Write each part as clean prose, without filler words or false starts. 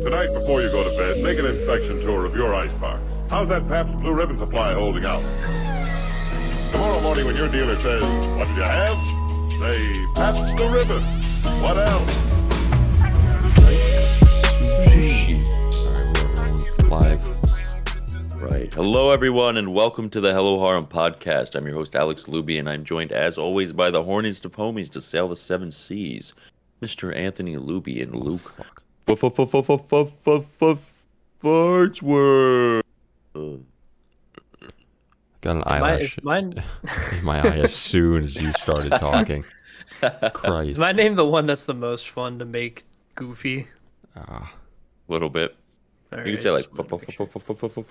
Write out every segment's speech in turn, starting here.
Tonight, before you go to bed, make an inspection tour of your ice box. How's that Pabst Blue Ribbon supply holding out? Tomorrow morning when your dealer says, "What did you have?" say, "Pabst Blue Ribbon." What else? Live. Right. Hello, everyone, and welcome to the Hello Harem podcast. I'm your host, Alex Luby, and I'm joined, as always, by the horniest of homies to sail the seven seas, Mr. Anthony Luby and Luke Fartsworth. Got an eyelash in my eye as soon as you started talking. Christ. Is my name the one that's the most fun to make goofy? A little bit. All You can right, say like just wanted to make sure.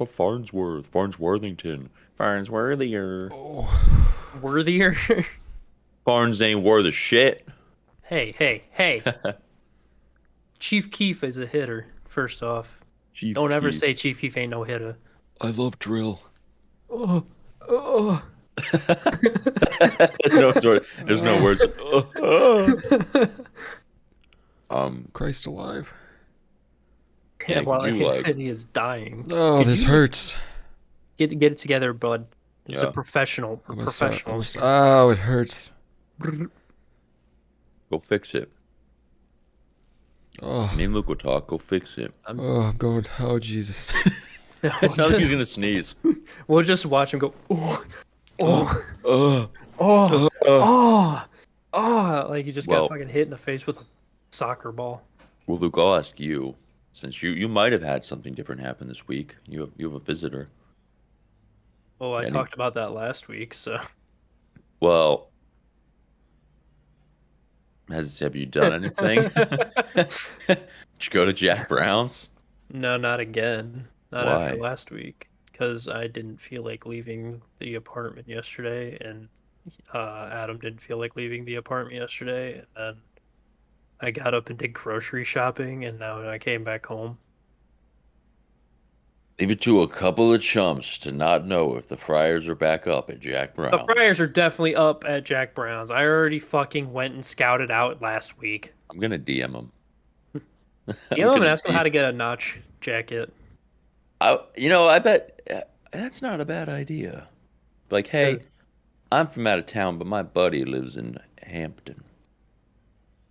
Farnsworth, Farnsworthington, Farnsworthier. Worthier? Farns ain't worth a shit. Hey. Chief Keef is a hitter, first off. Chief Don't ever Keef. say Chief Keef ain't no hitter. I love drill. Oh. There's no words. Christ alive. Yeah, while you like- Anthony is dying. Oh, this hurts. Get it together, bud. It's Yeah. a professional. I'm gonna Professional. start- Oh, it hurts. Go fix it. Oh, Me and Luke will talk. Go fix it. I'm going. Oh, Jesus. It sounds like he's gonna sneeze. We'll just watch him go. Uh, Like he just Well- got fucking hit in the face with a soccer ball. well, Luke, I'll ask you, since you might have had something different happen this week. You have a visitor. Oh, I Any- talked about that last week, so. Well, have you done anything? Did you go to Jack Brown's? No, not again. Not Why? after last week, because I didn't feel like leaving the apartment yesterday, and Adam didn't feel like leaving the apartment yesterday, and then I got up and did grocery shopping, and now I came back home. Leave it to a couple of chumps to not know if the Friars are back up at Jack Brown's. The Friars are definitely up at Jack Brown's. I already fucking went and scouted out last week. I'm gonna DM him. You know, I'm gonna ask him how to get a notch jacket. I bet that's not a bad idea. Like, hey, 'Cause- I'm from out of town, but my buddy lives in Hampton.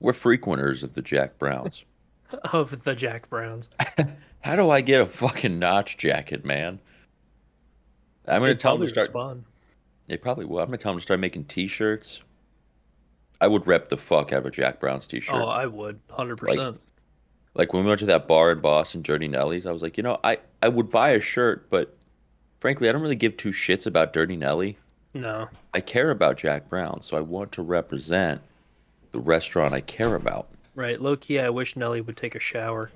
We're frequenters of the Jack Browns. Of the Jack Browns. How do I get a fucking notch jacket, man? I'm gonna They'd tell them to probably start. respond. They probably will. I'm gonna tell them to start making T-shirts. I would rep the fuck out of a Jack Brown's T-shirt. Oh, I would, 100%. Like when we went to that bar in Boston, Dirty Nelly's, I was like, I would buy a shirt, but frankly, I don't really give two shits about Dirty Nelly. No. I care about Jack Brown, so I want to represent the restaurant I care about. Right, low key, I wish Nelly would take a shower.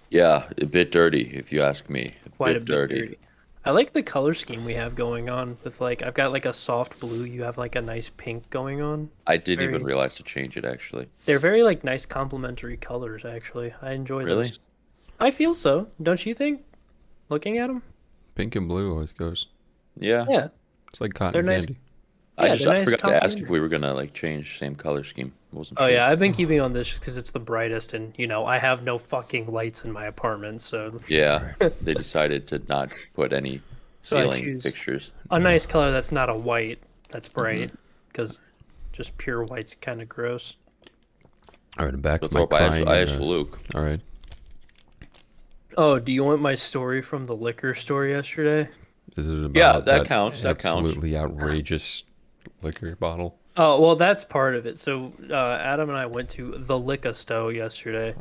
Yeah, a bit dirty, if you ask me. Quite a bit dirty. I like the color scheme we have going on with I've got like a soft blue, you have like a nice pink going on. I didn't even Very- realize to change it, actually. They're very like nice complementary colors actually. I enjoy Really? those. I feel so. Don't you think? Looking at them? Pink and blue always goes. Yeah. Yeah. It's like cotton They're nice. candy. Yeah, I they're nice forgot to ask if complementary. we were going to, like, change same color scheme. Wasn't Oh sure. yeah, I've been keeping on this just because it's the brightest, and I have no fucking lights in my apartment, so Yeah, they decided to not put any So I ceiling choose- fixtures. a nice color that's not a white that's bright, Mm-hmm. because just pure white's kind of gross. All right, I'm back So with my throw up crying. I asked Luke. All right. Oh, do you want my story from the liquor store yesterday? Is it about Yeah, that counts. That counts. absolutely outrageous liquor bottle? Oh, well, that's part of it. So Adam and I went to the liquor store yesterday.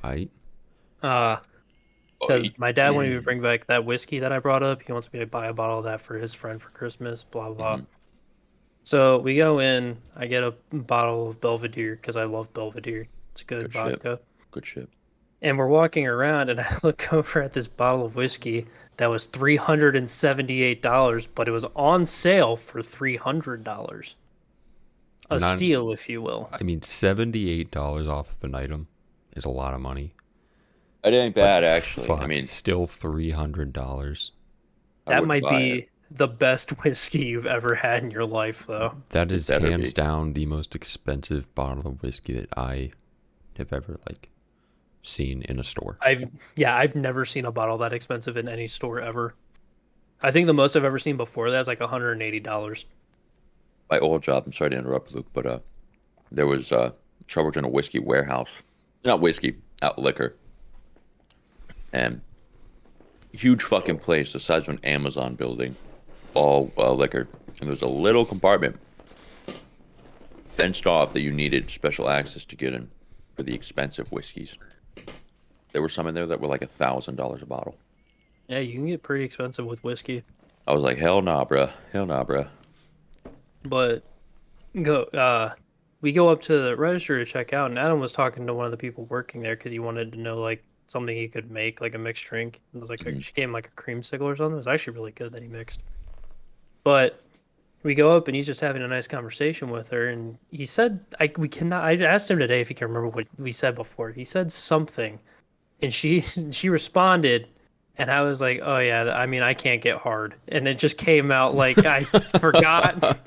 Because my dad wanted me to bring back that whiskey that I brought up. He wants me to buy a bottle of that for his friend for Christmas, blah, blah. So we go in. I get a bottle of Belvedere because I love Belvedere. It's a good Good shit. vodka. Good shit. And we're walking around, and I look over at this bottle of whiskey that was $378, but it was on sale for $300. A Not- steal, if you will. I mean, $78 off of an item is a lot of money. It ain't bad, actually. Fuck, I mean, still $300. I That wouldn't might buy be it. the best whiskey you've ever had in your life, though. That is better hands be. down the most expensive bottle of whiskey that I have ever seen in a store. I've never seen a bottle that expensive in any store ever. I think the most I've ever seen before that is like $180. My old job, I'm sorry to interrupt, Luke, but there was trouble in a whiskey warehouse. Not whiskey, out liquor. And huge fucking place the size of an Amazon building, all liquor. And there was a little compartment fenced off that you needed special access to get in for the expensive whiskeys. There were some in there that were like $1,000 a bottle. Yeah, you can get pretty expensive with whiskey. I was like, hell nah, bruh. Hell nah, bruh. But we go up to the register to check out, and Adam was talking to one of the people working there because he wanted to know like something he could make, like a mixed drink. It was like she gave him like a creamsicle or something. It was actually really good that he mixed. But we go up and he's just having a nice conversation with her, and he said, I asked him today if he can remember what we said before. He said something, and she responded, and I was like, oh yeah, I mean, I can't get hard. And it just came out like I forgot.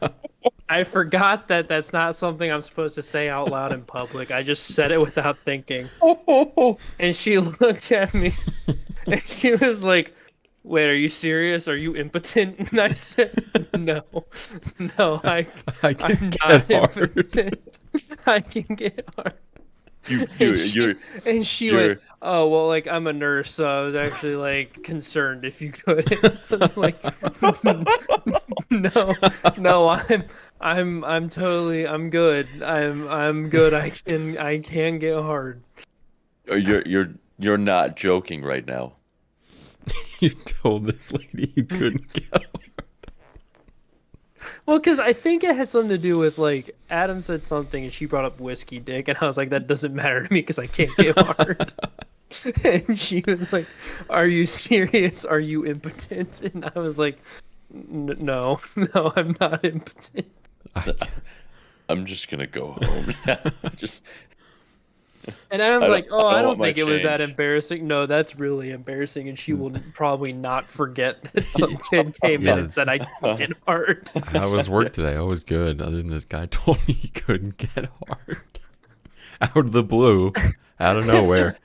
I forgot that that's not something I'm supposed to say out loud in public. I just said it without thinking. And she looked at me and she was like, wait, are you serious? Are you impotent? And I said, no, I'm not impotent. I can get hard. And she went, oh, well, like, I'm a nurse, so I was actually, like, concerned if you could. I was like, no, I'm totally, I'm good. I'm good. I can get hard. You're not joking right now. You told this lady you couldn't get hard. Well, because I think it had something to do with, like, Adam said something and she brought up whiskey dick, and I was like, that doesn't matter to me because I can't get hard. And she was like, are you serious? Are you impotent? And I was like, no, I'm not impotent. I'm just going to go home. And Adam's like, oh, I don't think it was that embarrassing. No, that's really embarrassing, and she will probably not forget that some kid came in and said, I can't get hard. How was work today? I was good, other than this guy told me he couldn't get hard. Out of the blue, out of nowhere.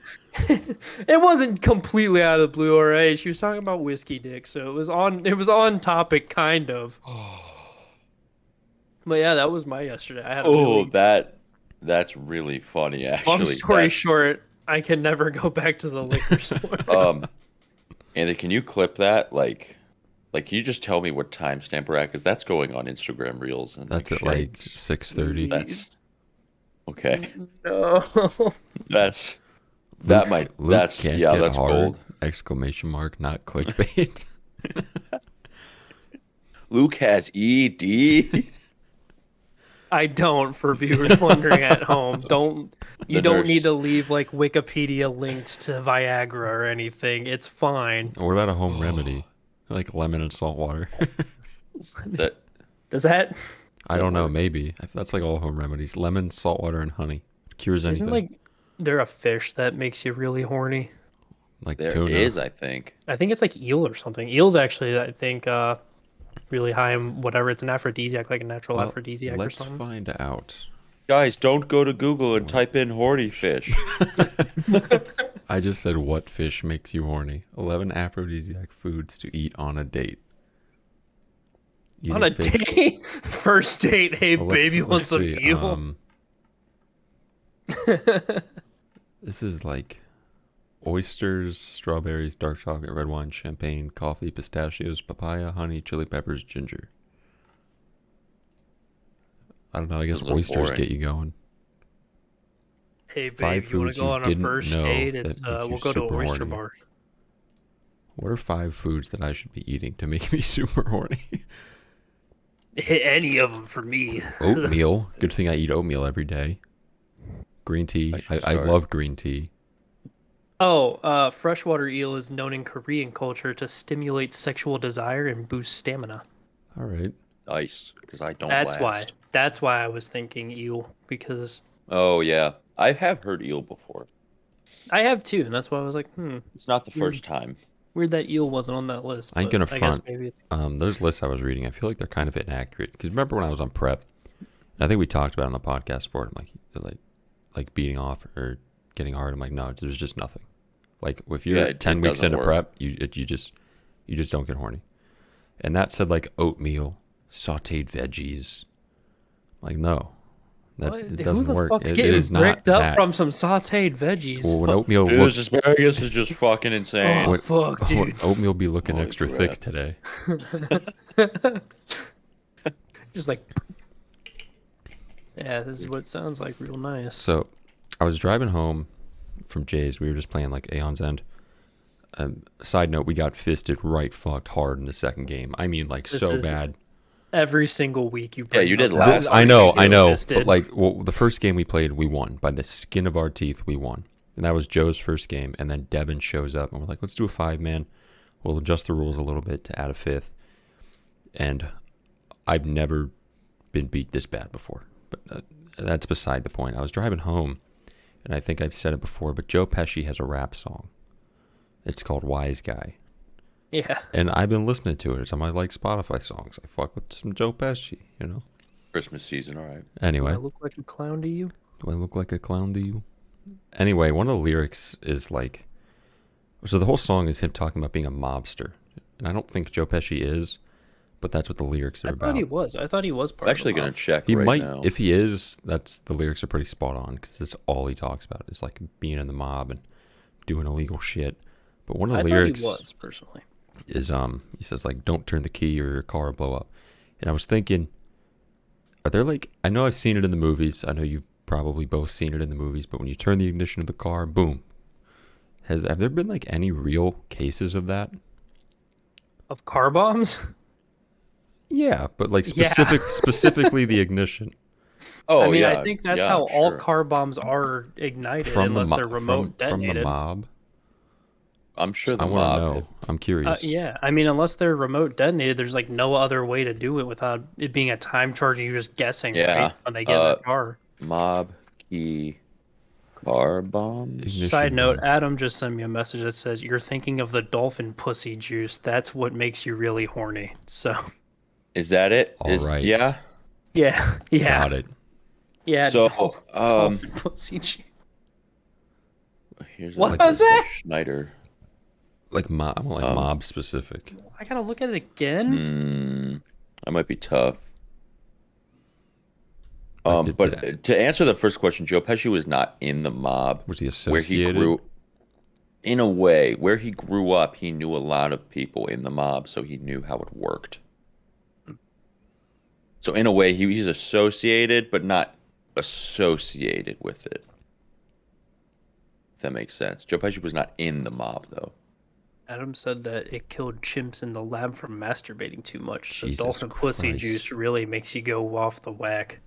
It wasn't completely out of the blue, all right? She was talking about whiskey dick, so it was on topic, kind of. But yeah, that was my yesterday. I had That's really funny, actually. Long story short, I can never go back to the liquor store. Andy, can you clip that? Like, can you just tell me what timestamp we're at? Because that's going on Instagram Reels. And that's at like 6:30. That's okay. No. That's hard, gold. Exclamation mark, not clickbait. Luke has ED. I don't, for viewers wondering at home. Don't need to leave like Wikipedia links to Viagra or anything. It's fine. What about a home remedy? Like lemon and salt water. Does that? I don't know, maybe. That's like all home remedies. Lemon, salt water, and honey. It cures anything. Isn't like there a fish that makes you really horny? Like there tuna. is, I think. I think it's like eel or something. Eel's actually, I think, really high in whatever. It's an aphrodisiac, like a natural aphrodisiac or something. Let's find out. Guys, don't go to Google and type in horny fish. I just said what fish makes you horny. 11 aphrodisiac foods to eat on a date. On a date? First date. Hey, baby, want some eel? This is like oysters, strawberries, dark chocolate, red wine, champagne, coffee, pistachios, papaya, honey, chili peppers, ginger. I don't know. I guess oysters get you going. Hey, babe, you want to go on a first date? We'll go to an oyster bar. What are 5 foods that I should be eating to make me super horny? Any of them for me. Oatmeal. Good thing I eat oatmeal every day. Green tea. I love green tea. Oh, freshwater eel is known in Korean culture to stimulate sexual desire and boost stamina. All right. Nice, because I don't. That's why I was thinking eel, because. Oh yeah, I have heard eel before. I have too, and that's why I was like, It's not the first time. Weird that eel wasn't on that list. I ain't gonna front. Maybe it's... Those lists I was reading, I feel like they're kind of inaccurate. Because remember when I was on prep, I think we talked about it on the podcast for it, like beating off or getting hard. I'm like, no, there's just nothing. Like if you're Yeah, 10 it weeks doesn't into work. prep, you just don't get horny. And that said like oatmeal, sautéed veggies. Like no, it doesn't work. Who the fuck's It getting is not bricked up that. from some sautéed veggies? Well, when oatmeal Dude, looks, this asparagus is just fucking insane. Oh, fuck, dude. when oatmeal be looking Holy extra crap. thick today. Just like, yeah, this is what it sounds like. Real nice. So, I was driving home from Jay's. We were just playing like Aeon's End. Side note: we got fisted right fucked hard in the second game. I mean, like This so is bad. Every single week you. Yeah, bring you up did how last hard I you know, fisted. but like, well, the first game we played, we won by the skin of our teeth. We won, and that was Joe's first game. And then Devin shows up, and we're like, let's do a 5-man. We'll adjust the rules a little bit to add a 5th. And I've never been beat this bad before, but that's beside the point. I was driving home, and I think I've said it before, but Joe Pesci has a rap song. It's called Wise Guy. Yeah. And I've been listening to it. It's on my like Spotify songs. I fuck with some Joe Pesci, you know? Christmas season, all right. Anyway. Do I look like a clown to you? Do I look like a clown to you? Anyway, one of the lyrics is like, so the whole song is him talking about being a mobster. And I don't think Joe Pesci is, but that's what the lyrics are I about. thought he was. I thought he was part I'm actually of the going mob. to check He right might, now. if he is, the lyrics are pretty spot on because that's all he talks about is like being in the mob and doing illegal shit. But one of the lyrics thought he was, personally. is he says like, don't turn the key or your car will blow up. And I was thinking, are there like, I know I've seen it in the movies. I know you've probably both seen it in the movies, but when you turn the ignition of the car, boom. Have there been like any real cases of that? Of car bombs? Yeah, but like Yeah. specifically the ignition. Oh, I mean, yeah. I think that's yeah, how all sure. car bombs are ignited From unless the they're remote from the detonated. mob. I'm sure the I want to mob. know. I'm curious. Yeah, I mean, unless they're remote detonated, there's like no other way to do it without it being a time charge and you're just guessing, Yeah, right? When they get in the car. Mob key car bombs. Ignition Side note, bomb. Adam just sent me a message that says, you're thinking of the dolphin pussy juice. That's what makes you really horny. So, Is that it? All right. Yeah. yeah. Got it. Yeah. So, dolphin pussy juice. Here's What like was that? Schneider. Like mob specific. I gotta look at it again. That might be tough. Like, But to answer the first question, Joe Pesci was not in the mob. Was he Where he associated? grew, in a way, where he grew up, he knew a lot of people in the mob, so he knew how it worked. So in a way, he's associated, but not associated with it. If that makes sense. Joe Pesci was not in the mob, though. Adam said that it killed chimps in the lab from masturbating too much. So Jesus dolphin pussy Christ. juice really makes you go off the whack.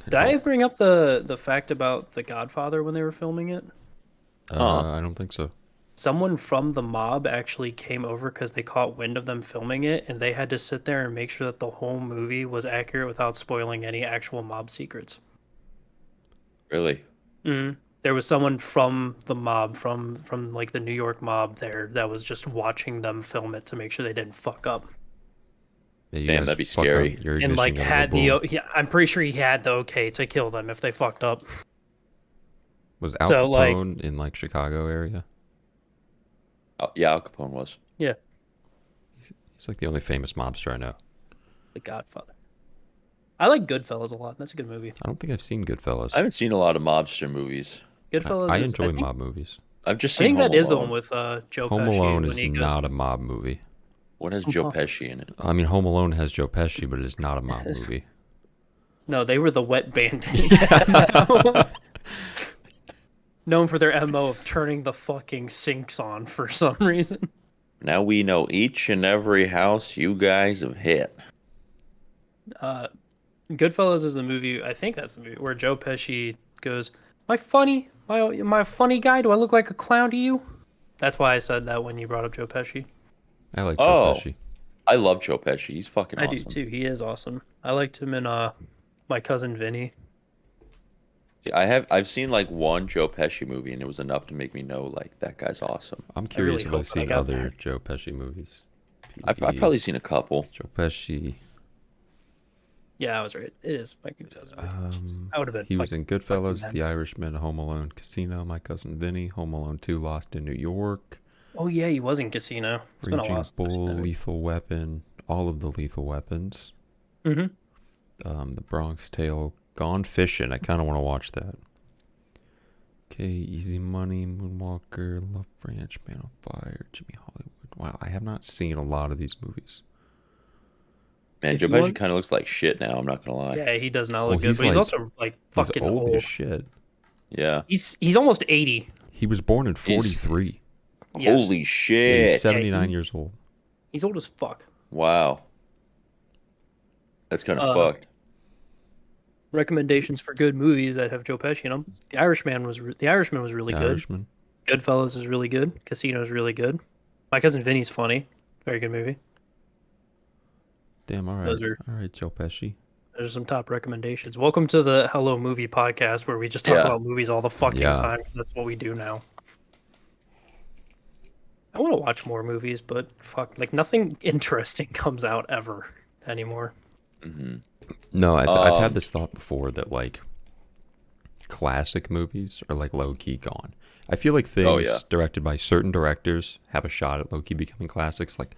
Did I bring up the fact about The Godfather when they were filming it? I don't think so. Someone from the mob actually came over because they caught wind of them filming it, and they had to sit there and make sure that the whole movie was accurate without spoiling any actual mob secrets. Really? There was someone from the mob, from like the New York mob there, that was just watching them film it to make sure they didn't fuck up. Yeah, you Damn, guys that'd be fuck up, scary. your And like ignition gotta had go boom. yeah, I'm pretty sure he had the okay to kill them if they fucked up. Was Al so, like- Capone in like Chicago area? Oh, yeah, Al Capone was. Yeah, He's like the only famous mobster I know. The Godfather. I like Goodfellas a lot. That's a good movie. I don't think I've seen Goodfellas. I haven't seen a lot of mobster movies. Goodfellas. I is, enjoy I think, mob movies. I've just I seen think that Home is the Alone. one with Joe Home Pesci. Alone when is he goes, not a mob movie. What has Joe Pesci in it? I mean, Home Alone has Joe Pesci, but it is not a mob movie. No, they were the Wet Bandits. Known for their MO of turning the fucking sinks on for some reason. Now we know each and every house you guys have hit. Goodfellas is the movie. I think that's the movie where Joe Pesci goes, my funny guy. Do I look like a clown to you?" That's why I said that when you brought up Joe Pesci. I like Joe Pesci. I love Joe Pesci. He's fucking I awesome. do too. He is awesome. I liked him in My Cousin Vinny. See, I've seen like one Joe Pesci movie, and it was enough to make me know like that guy's awesome. I'm curious really if I've hope I seen got other there. Joe Pesci movies. I've probably seen a couple. Joe Pesci. Yeah, I was right. It is Mike Guzzo. I would have been. He was in Goodfellas, The Irishman, Home Alone, Casino, My Cousin Vinny, Home Alone 2, Lost in New York. Oh yeah, he was in Casino. It's been a Raging while. Bull, Lethal Weapon, all of the Lethal Weapons. Mm-hmm. The Bronx Tale, Gone Fishing. I kind of want to watch that. Okay, Easy Money, Moonwalker, Love Ranch, Man on Fire, Jimmy Hollywood. Wow, I have not seen a lot of these movies. Man, Joe Pesci kind of looks like shit now. I'm not gonna lie. Yeah, he does not look good, but he's also like fucking old old. as shit. Yeah. He's almost 80. He was born in 43. Yes. Holy Yeah, shit. he's 79 years old. He's old as fuck. Wow. That's kind of fucked. Recommendations for good movies that have Joe Pesci in them. The Irishman was really good. Irishman. Goodfellas is really good. Casino is really good. My Cousin Vinny's funny. Very good movie. Damn, all right. All right, Joe Pesci. Those are some top recommendations. Welcome to the Hello Movie Podcast, where we just talk about movies all the fucking time, because that's what we do now. I want to watch more movies, but fuck, like nothing interesting comes out ever anymore. Mm-hmm. No, I've had this thought before that like classic movies are like low key gone. I feel like things directed by certain directors have a shot at low key becoming classics. Like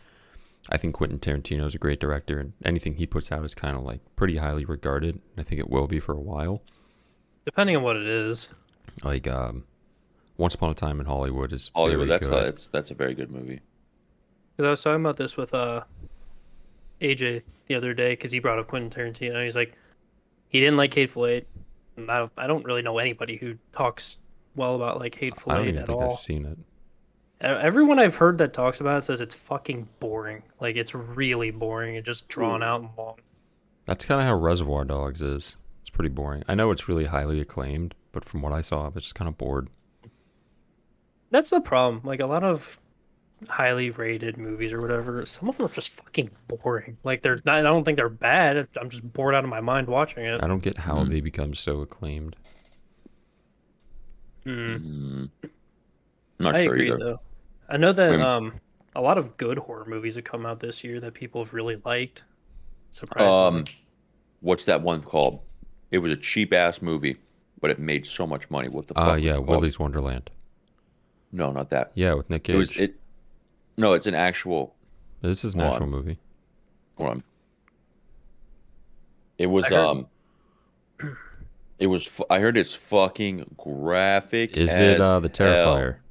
I think Quentin Tarantino is a great director, and anything he puts out is kind of like pretty highly regarded. And I think it will be for a while. Depending on what it is. Like Once Upon a Time in Hollywood is Hollywood. very good. That's a very good movie. Because I was talking about this with AJ the other day, because he brought up Quentin Tarantino. He's like, he didn't like Hateful Eight. And I don't really know anybody who talks well about like Hateful Eight I don't even at think all. I've seen it. Everyone I've heard that talks about it says it's fucking boring. Like it's really boring and just drawn out and long. That's kind of how Reservoir Dogs is. It's pretty boring. I know it's really highly acclaimed, but from what I saw, I was just kind of bored. That's the problem. Like a lot of highly rated movies or whatever, some of them are just fucking boring. Like they're not, I don't think they're bad. I'm just bored out of my mind watching it. I don't get how they become so acclaimed. I'm not I sure agree either. though. I know that a lot of good horror movies have come out this year that people have really liked. Surprisingly. What's that one called? It was a cheap ass movie, but it made so much money. What the fuck? Was it called? Willy's Wonderland. No, not that. Yeah, with Nick Cage. No, it's an actual. This is an actual movie. Hold on. It was It was. I heard it's fucking graphic. Is it the Terrifier? Hell.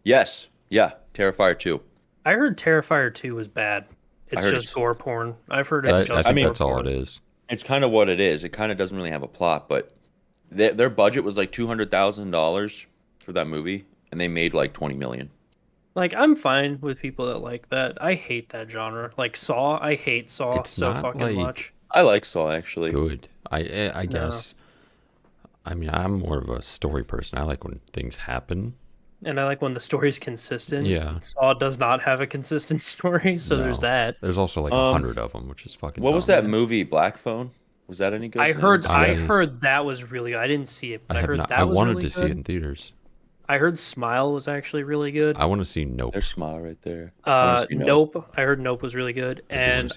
Yes. Yeah. Terrifier 2. I heard Terrifier 2 was bad. It's just gore porn. I've heard it's just. I think that's all it is. It's kind of what it is. It kind of doesn't really have a plot, but their budget was like $200,000 for that movie, and they made like $20 million. Like I'm fine with people that like that. I hate that genre. Like Saw, I hate Saw It's so not fucking like much. I like Saw actually. Good. I guess. I mean, I'm more of a story person. I like when things happen. And I like when the story's consistent. Yeah. Saw does not have a consistent story, so there's that. There's also like 100 of them, which is fucking. What was that movie, Black Phone? Was that any good? I heard that was really good. I didn't see it, but I heard that was really good. I wanted to see it in theaters. I heard Smile was actually really good. I want to see Nope. There's Smile right there. Nope. I heard Nope was really good, and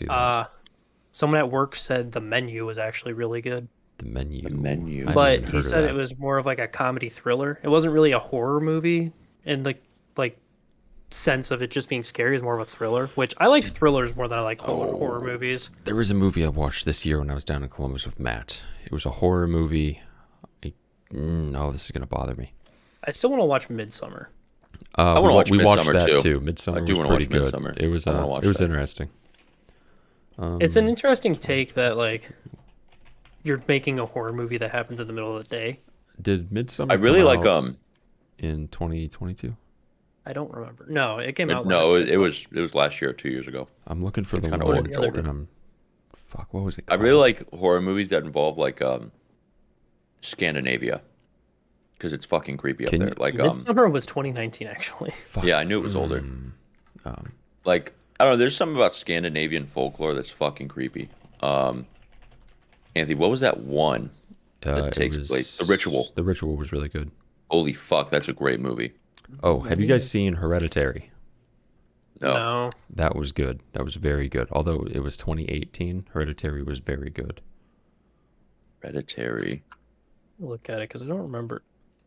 someone at work said The Menu was actually really good. The Menu. But he said it was more of like a comedy thriller. It wasn't really a horror movie in the like sense of it just being scary. It's more of a thriller, which I like thrillers more than I like horror movies. There was a movie I watched this year when I was down in Columbus with Matt. It was a horror movie. No, this is gonna bother me. I still want to watch Midsummer. I want to watch we watched Midsommar that too. Midsummer I do was want pretty to watch good. Midsommar. It was interesting. It's an interesting take that like you're making a horror movie that happens in the middle of the day. Did Midsummer? I really like in 2022. I don't remember. No, it came out. No, it was last year or 2 years ago. I'm looking for It's the kinda one, old. It's older. and I'm what was it I called? really like horror movies that involve like Scandinavia, because it's fucking creepy up there. Like Midsummer was 2019 actually. Yeah, I knew it was older. Like I don't know. There's something about Scandinavian folklore that's fucking creepy. Anthony, what was that one that takes place? The Ritual. The Ritual was really good. Holy fuck, that's a great movie. Oh, have you guys seen Hereditary? No. That was good. That was very good. Although it was 2018, Hereditary was very good. Hereditary. Look at it because I don't remember.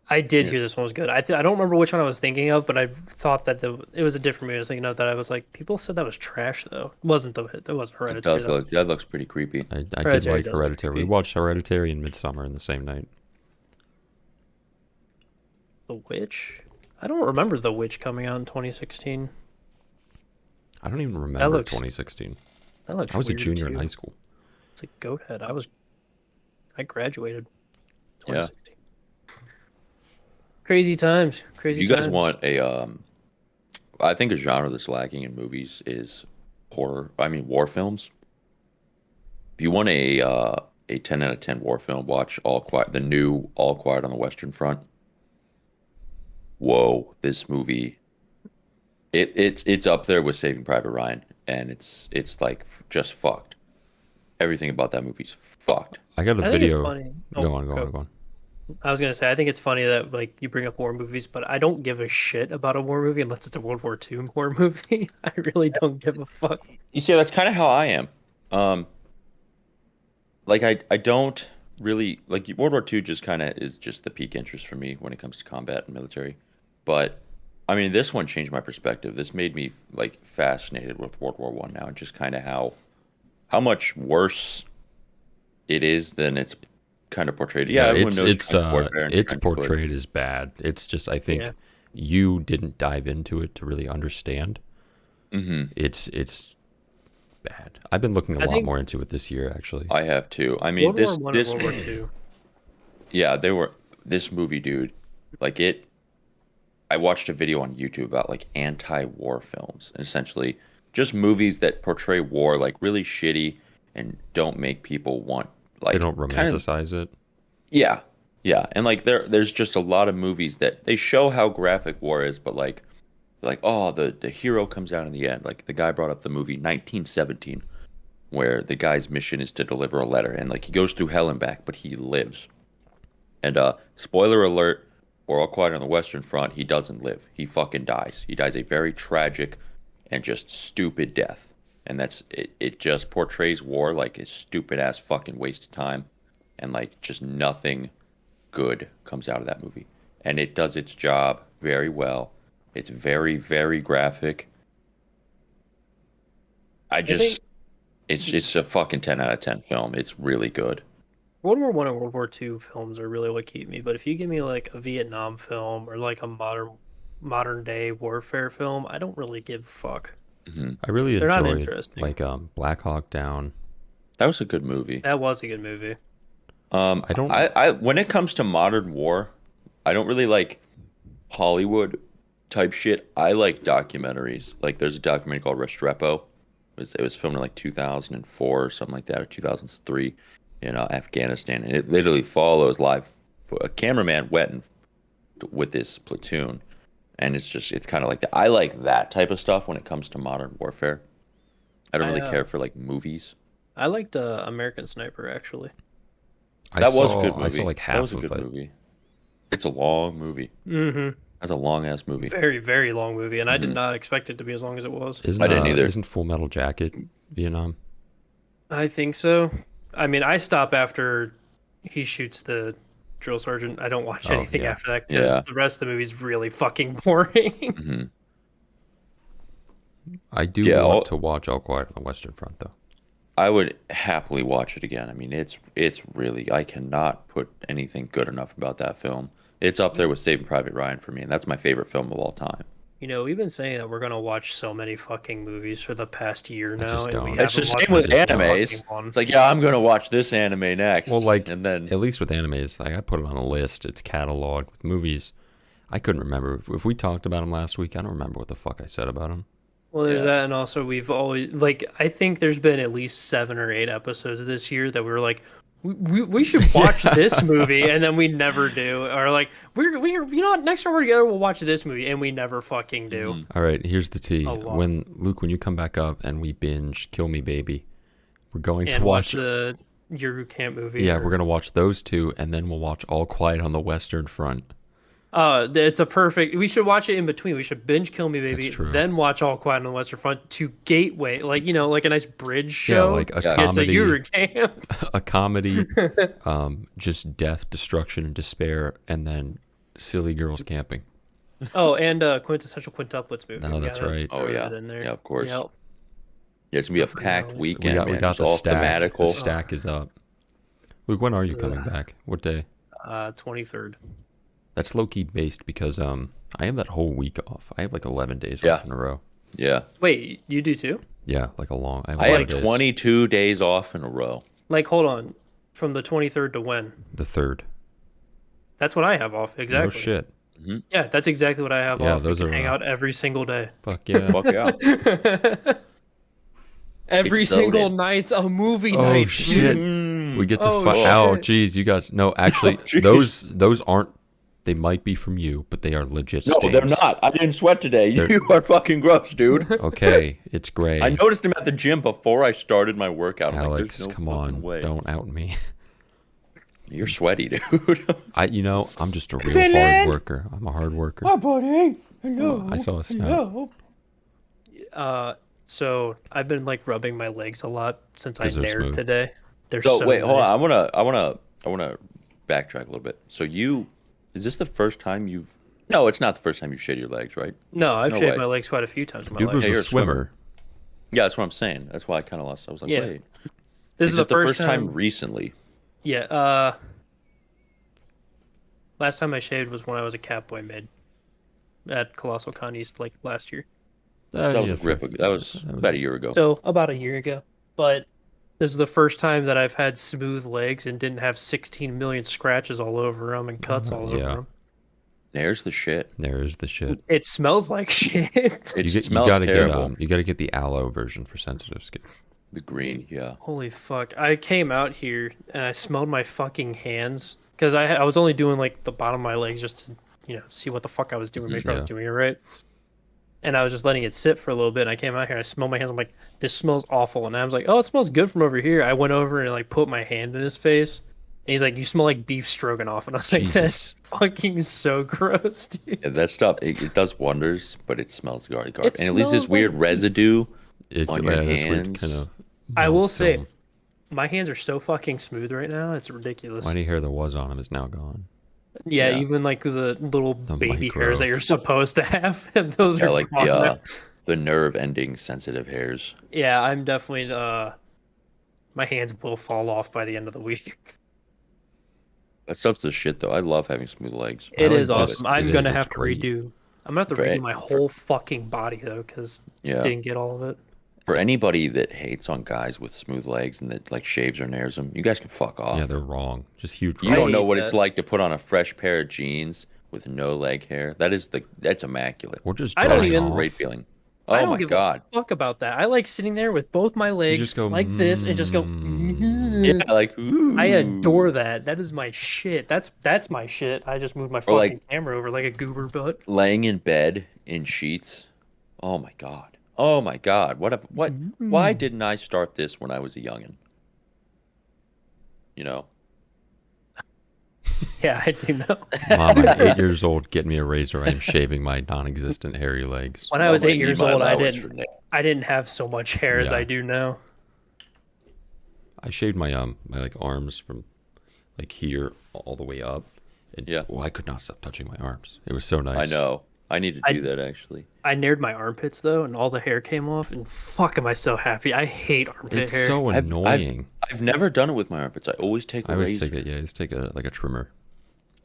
I did hear this one was good. I don't remember which one I was thinking of, but I thought that it was a different movie I was thinking of. That I was like, people said that was trash though. It wasn't Hereditary. It does look. That looks pretty creepy. I did Hereditary like does look Hereditary. We creepy. watched Hereditary and Midsummer in the same night. The Witch. I don't remember The Witch coming out in 2016. I don't even remember looks- 2016. That looks. I was a weird, junior in too. high school. It's like Goathead. I graduated. Yeah. 2016. Crazy times. Crazy. If you guys times. want a, I think a genre that's lacking in movies is horror. I mean, war films. If you want a 10 out of 10 war film, watch the new All Quiet on the Western Front. Whoa, this movie. It's up there with Saving Private Ryan, and it's like just fucked. Everything about that movie's fucked. I got a I think it's video. funny. Go on. I was gonna say I think it's funny that like you bring up war movies, but I don't give a shit about a war movie unless it's a World War II war movie. I really don't give a fuck. You see, that's kind of how I am. Like I don't really like World War II. Just kind of is just the peak interest for me when it comes to combat and military. But I mean, this one changed my perspective. This made me like fascinated with World War One now, and just kind of how much worse it is than it's kind of portrayed. Yeah, everyone knows trench warfare and it's trench foot. portrayed as bad. It's just I think you didn't dive into it to really understand. Mm-hmm. It's bad. I've been looking a lot more into it this year, actually. I have too. I mean, World War I and World War II. Yeah, this movie, dude. Like it. I watched a video on YouTube about like anti-war films, and essentially just movies that portray war like really shitty and don't make people want like they don't romanticize it. Yeah, and like there's just a lot of movies that they show how graphic war is, but like oh the hero comes out in the end. Like the guy brought up the movie 1917, where the guy's mission is to deliver a letter, and like he goes through hell and back, but he lives. And spoiler alert. Or All Quiet on the Western Front, he doesn't live. He fucking dies. He dies a very tragic and just stupid death. And that's it. It just portrays war like a stupid ass fucking waste of time, and like just nothing good comes out of that movie. And it does its job very well. It's very, very graphic. It's a fucking 10 out of 10 film. It's really good. World War I and World War II films are really what keep me. But if you give me like a Vietnam film or like a modern day warfare film, I don't really give a fuck. Mm-hmm. I really They're not enjoyed interesting. like Black Hawk Down. That was a good movie. That was a good movie. I when it comes to modern war, I don't really like Hollywood type shit. I like documentaries. Like there's a documentary called Restrepo. It was filmed in like 2004 or something like that, or 2003 in Afghanistan, and it literally follows live. A cameraman went with this platoon, and it's kind of like that. I like that type of stuff when it comes to modern warfare. I don't really care for like movies. I liked American Sniper actually. Was a good movie. I saw like half of it. Movie. It's a long movie. Mm-hmm. That's a long ass movie. Very, very long movie, and I did not expect it to be as long as it was. I didn't either. Isn't Full Metal Jacket Vietnam? I think so. I mean, I stop after he shoots the drill sergeant. I don't watch anything after that because the rest of the movie's really fucking boring. Mm-hmm. I do want to watch All Quiet on the Western Front, though. I would happily watch it again. I mean, it's really, I cannot put anything good enough about that film. It's up there with Saving Private Ryan for me, and that's my favorite film of all time. You know, we've been saying that we're gonna watch so many fucking movies for the past year now, and we It's the haven't same with watched animes. It's like, yeah, I'm gonna watch this anime next. Well, like, and then at least with animes, like I put it on a list. It's cataloged. With movies, I couldn't remember if we talked about them last week. I don't remember what the fuck I said about them. Well, there's that, and also we've always I think there's been at least 7 or 8 episodes this year that we were like, we should watch this movie, and then we never do, or like we're you know what, next time we're together we'll watch this movie, and we never fucking do. All right, here's the tea. When you come back up and we binge Kill Me Baby, we're going to watch the Yuru Camp movie. Yeah, we're gonna watch those two, and then we'll watch All Quiet on the Western Front. It's a perfect. We should watch it in between. We should binge Kill Me Baby, That's true. then watch All Quiet on the Western Front to gateway, like like a nice bridge Yeah, show. like a to get to comedy. Eurocamp. A comedy, just death, destruction, and despair, and then silly girls camping. Oh, and quintessential quintuplets movie. No, We that's gotta right. Oh throw yeah, that in there. yeah, of course. Yep. Yeah, it's gonna be a Definitely packed Alex. weekend. we man. got Just the all stack. thematical. The stack is up. Luke, when are you coming back? What day? 23rd. That's low key based because I have that whole week off. I have like 11 days Yeah. off in a row. Yeah, Wait, you do too? Yeah, like a long. I have, I 11 have days. 22 days off in a row. Like, hold on. From the 23rd to when? The 3rd. That's what I have off. Exactly. No shit. Yeah, that's exactly what I have Yeah, off. those We can are, hang out every single day. Fuck yeah. Fuck yeah. Every It's single loaded. night's a movie Oh night. shit. Mm. We get to Oh, fight. shit. Oh, geez, you guys. No, actually, jeez. those aren't. They might be from you, but they are legit. No, stains. they're not. I didn't sweat today. They're- You are fucking gross, dude. Okay, it's gray. I noticed him at the gym before I started my workout. I'm like, Alex, there's no come fucking on, way. don't out me. You're sweaty, dude. I'm just a real hard worker. I'm a hard worker. buddy. Oh, I saw a snap. So I've been like rubbing my legs a lot since I 'Cause they're nared smooth. today. They're So so wait, hold nice. on. I wanna backtrack a little bit. So is this the first time you've? No, it's not the first time you've shaved your legs, right? No, I've No shaved way. my legs quite a few times in my Dude life. was Hey, a you're a swimmer. swimmer. Yeah, that's what I'm saying. That's why I kind of lost. I was like, Yeah. wait, This is the it the first time recently? Yeah. Last time I shaved was when I was a Catboy mid at Colossal Con East, like last year. That was Yeah, a grip. That was about a year ago. So about a year ago. But this is the first time that I've had smooth legs and didn't have 16 million scratches all over them and cuts all over yeah. them. There's the shit. There's the shit. It smells like shit. It You smells gotta terrible. you gotta get the aloe version for sensitive skin. The green, yeah. Holy fuck. I came out here and I smelled my fucking hands because I was only doing like the bottom of my legs just to, see what the fuck I was doing, make sure I Yeah. was doing it right. And I was just letting it sit for a little bit. And I came out here and I smelled my hands. I'm like, this smells awful. And I was like, oh, it smells good from over here. I went over and like put my hand in his face. And he's like, you smell like beef stroganoff. And I was like, that's fucking so gross, dude. Yeah, that stuff it does wonders, but it smells garbage. It And it leaves this smells weird like- residue It, on your this weird hands. kind of I will say, film. my hands are so fucking smooth right now. It's ridiculous. Any hair that was on him is now gone. Yeah, Yeah. even like the little The baby micro. hairs that you're supposed to have. Those Yeah, are like gone now. the nerve ending sensitive hairs. Yeah, I'm definitely my hands will fall off by the end of the week. That stuff's the shit though. I love having smooth legs. It like is this. awesome. I'm It gonna is, have it's to great. redo. I'm gonna have to For redo it- my whole fucking body though, because Yeah. didn't get all of it. For anybody that hates on guys with smooth legs and that like shaves or nares them, you guys can fuck off. Yeah, they're wrong. Just huge. You don't know hate what it's that. like to put on a fresh pair of jeans with no leg hair. That's immaculate. We're just I don't drying even- off. Great feeling. I Oh don't my give god. a fuck about that. I like sitting there with both my legs just go, like this and just go. Yeah, like ooh. I adore that. That is my shit. That's my shit. I just moved my fucking like- camera over like a goober butt. laying in bed in sheets. Oh my god. Oh my god. Why didn't I start this when I was a youngin? You know? Yeah, I do know. Mom, I'm 8 years old. Get me a razor. I am shaving my non-existent hairy legs. When I was I'm 8 gonna years need my old, allowance for nails. I didn't have so much hair as Yeah. I do now. I shaved my my like arms from like here all the way up. And, Yeah. Well, I could not stop touching my arms. It was so nice. I know. I need to I- do that actually. I nared my armpits though, and all the hair came off. And fuck, am I so happy? I hate armpit It's hair. so I've- annoying. I've never done it with my armpits. I always take a I always razor. take it. Yeah, just take a trimmer.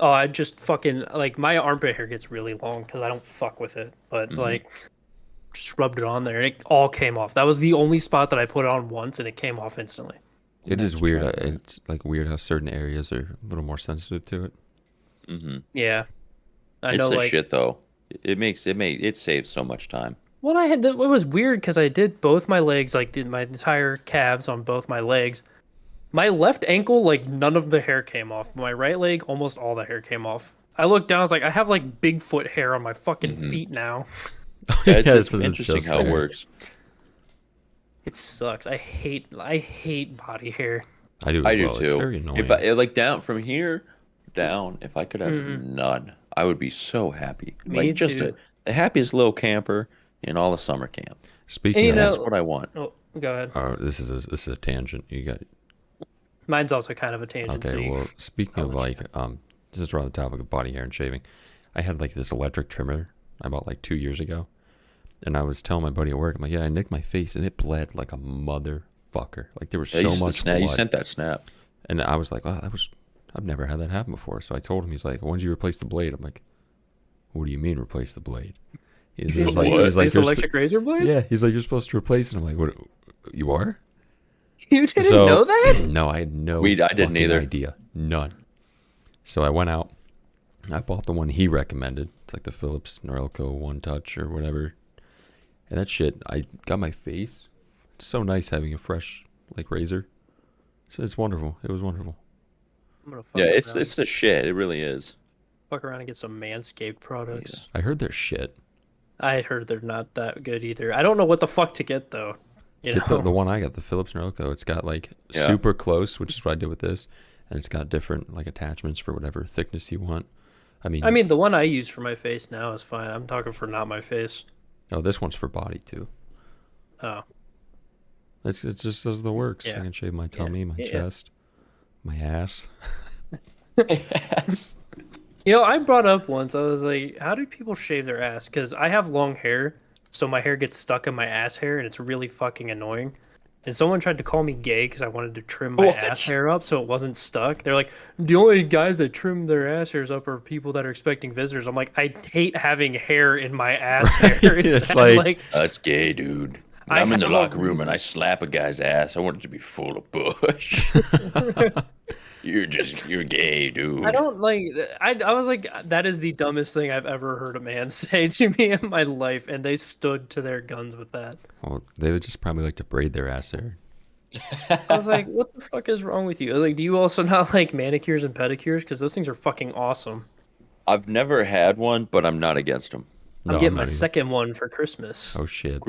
Oh, I just fucking like my armpit hair gets really long because I don't fuck with it. But Mm-hmm. like, just rubbed it on there, and it all came off. That was the only spot that I put it on once, and it came off instantly. It is to weird. try that. It's like weird how certain areas are a little more sensitive to it. Mm-hmm. Yeah, I It's know. the Like, shit though. It saves so much time. what I had, it was weird because I did both my legs, like did my entire calves on both my legs. My left ankle, like none of the hair came off. My right leg, almost all the hair came off. I looked down, I was like, I have like Bigfoot hair on my fucking feet now. Yeah, it's Yes, interesting just how it there. works. It sucks. I hate body hair. I do. As I do well. too. It's very annoying. If I like down from here down, if I could have Mm-hmm. none, I would be so happy. Me Like just too. the happiest little camper in all of summer camp. Speaking And of, That's what I want. Oh, go ahead. this is a tangent. You got Mine's also kind of a tangent. okay. Well, speaking of like, this is around the topic of body hair and shaving. I had like this electric trimmer I bought like 2 years ago, and I was telling my buddy at work, I'm like, yeah, I nicked my face and it bled like a motherfucker. Like there was so much blood. You sent that snap. And I was like, wow, I've never had that happen before. So I told him, he's like, when did you replace the blade? I'm like, what do you mean replace the blade? He's like electric razor blades? Yeah, he's like, you're supposed to replace it. I'm like, what? You are? You didn't know that? No, I had no I didn't either. idea. None. So I went out. I bought the one he recommended. It's like the Philips Norelco One Touch or whatever. And that shit, I got my face. It's so nice having a fresh like razor. So it's wonderful. It was wonderful. I'm gonna fuck Yeah, around. it's the shit. It really is. Fuck around and get some Manscaped products. I heard they're shit. I heard they're not that good either. I don't know what the fuck to get though. Get the one I got, the Philips Norelco. It's got like super close, which is what I did with this, and it's got different like attachments for whatever thickness you want. I mean, the one I use for my face now is fine. I'm talking for not my face. oh, this one's for body too. Oh, It just does the works. Yeah. I can shave my tummy, my Yeah. chest, my ass. you know, I brought up once. I was like, "How do people shave their ass?" Because I have long hair, so my hair gets stuck in my ass hair, and it's really fucking annoying. And someone tried to call me gay because I wanted to trim my ass hair up so it wasn't stuck. They're like, the only guys that trim their ass hairs up are people that are expecting visitors. I'm like, I hate having hair in my ass hair. It's like That's gay, dude. When I I'm in the have a locker room reason. and I slap a guy's ass, I want it to be full of bush. You're gay, dude. I don't like. I was like, that is the dumbest thing I've ever heard a man say to me in my life, and they stood to their guns with that. well, they would just probably like to braid their ass hair. I was like, what the fuck is wrong with you? I was like, do you also not like manicures and pedicures? Because those things are fucking awesome. I've never had one, but I'm not against them. No, I'm getting not my even. second one for Christmas. Oh shit.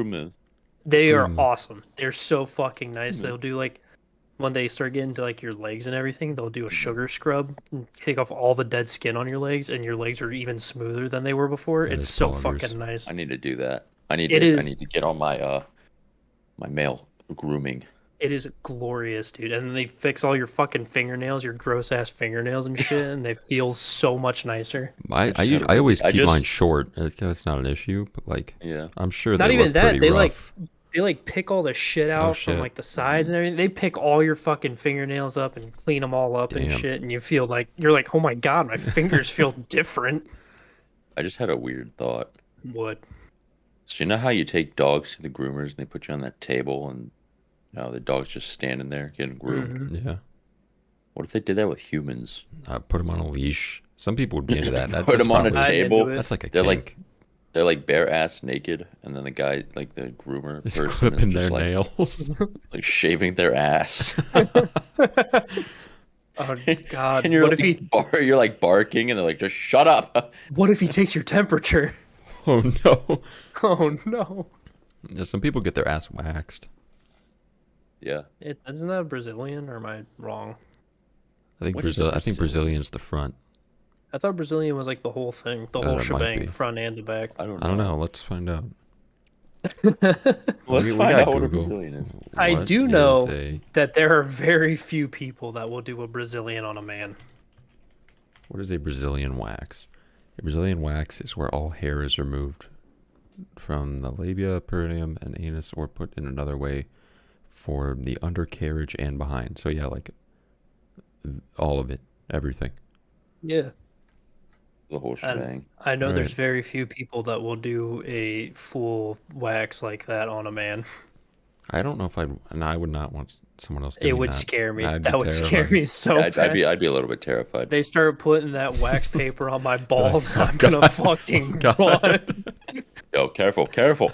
They are awesome. They're so fucking nice. They'll do like when they start getting to like your legs and everything, they'll do a sugar scrub and take off all the dead skin on your legs, and your legs are even smoother than they were before. That It's is so poggers. fucking nice. I need to do that. I need It to is- get on my my male grooming. It is glorious, dude. And then they fix all your fucking fingernails, your gross ass fingernails and shit, and they feel so much nicer. I always I keep just- mine short. That's not an issue, but like Yeah. I'm sure Not they even look that, pretty they rough. like pick all the shit out from shit. like the sides and everything. They pick all your fucking fingernails up and clean them all up and Damn. shit, and you feel like you're like, oh my god, my fingers feel different. I just had a weird thought. What? So you know how you take dogs to the groomers and they put you on that table and the dog's just standing there getting groomed? Mhm. Yeah. What if they did that with humans? Put them on a leash. Some people would be into that. Put them on a probably- I'd into table. it. That's like a They're kink. They're like bare ass naked, and then the guy, like the groomer Just person, clipping is their just like, nails. like shaving their ass. Oh god. And you're What like, if he you're like barking, and they're like, just shut up. what if he takes your temperature? Oh no. Oh no. Yeah, some people get their ass waxed. Yeah. Isn't that Brazilian or am I wrong? I think What is a I think Brazilian's the front. I thought Brazilian was like the whole thing, the whole That might shebang, be. the front and the back. I I don't know. Let's find out. Let's We find got out what a Google. Brazilian is. I What do is know a- that there are very few people that will do a Brazilian on a man. What is a Brazilian wax? A Brazilian wax is where all hair is removed from the labia, perineum, and anus, or put in another way for the undercarriage and behind. So yeah, like all of it, everything. Yeah. The whole shebang. I know there's Right. very few people that will do a full wax like that on a man. I don't know if I would not want someone else. It doing would that. scare me. I'd be That would scare terrified. me so I'd bad. be a little bit terrified. They start putting that wax paper on my balls, Oh, and I'm gonna fucking God. run. Yo, careful.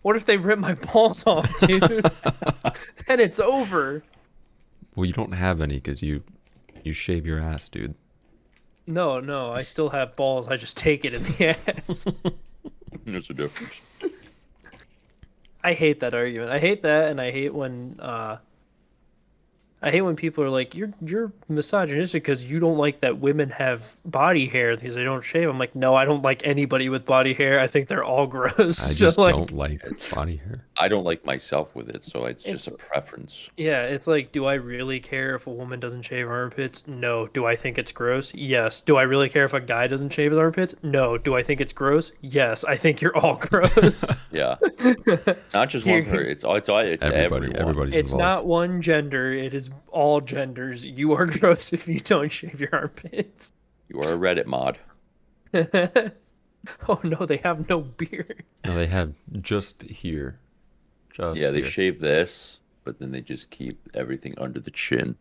What if they rip my balls off, dude? Then it's over. Well, you don't have any because you shave your ass, dude. No, I still have balls. I just take it in the ass. There's a difference. I hate that argument. I hate that, and I hate when I I hate when people are like, "You're misogynistic because you don't like that women have body hair because they don't shave." I'm like, no, I don't like anybody with body hair. I think they're all gross. I So just like, don't like body hair. I don't like myself with it, so it's just a It's- preference. yeah, it's like, do I really care if a woman doesn't shave her armpits? No. Do I think it's gross? Yes. Do I really care if a guy doesn't shave his armpits? No. Do I think it's gross? Yes. I think you're all gross. Yeah, it's not just one Here- person. It's everyone. Everybody's It's involved. not one gender. It is all genders. You are gross if you don't shave your armpits. You are a Reddit mod. Oh no, they have no beard. No, they have just here. Just Yeah, they here. shave this, but then they just keep everything under the chin.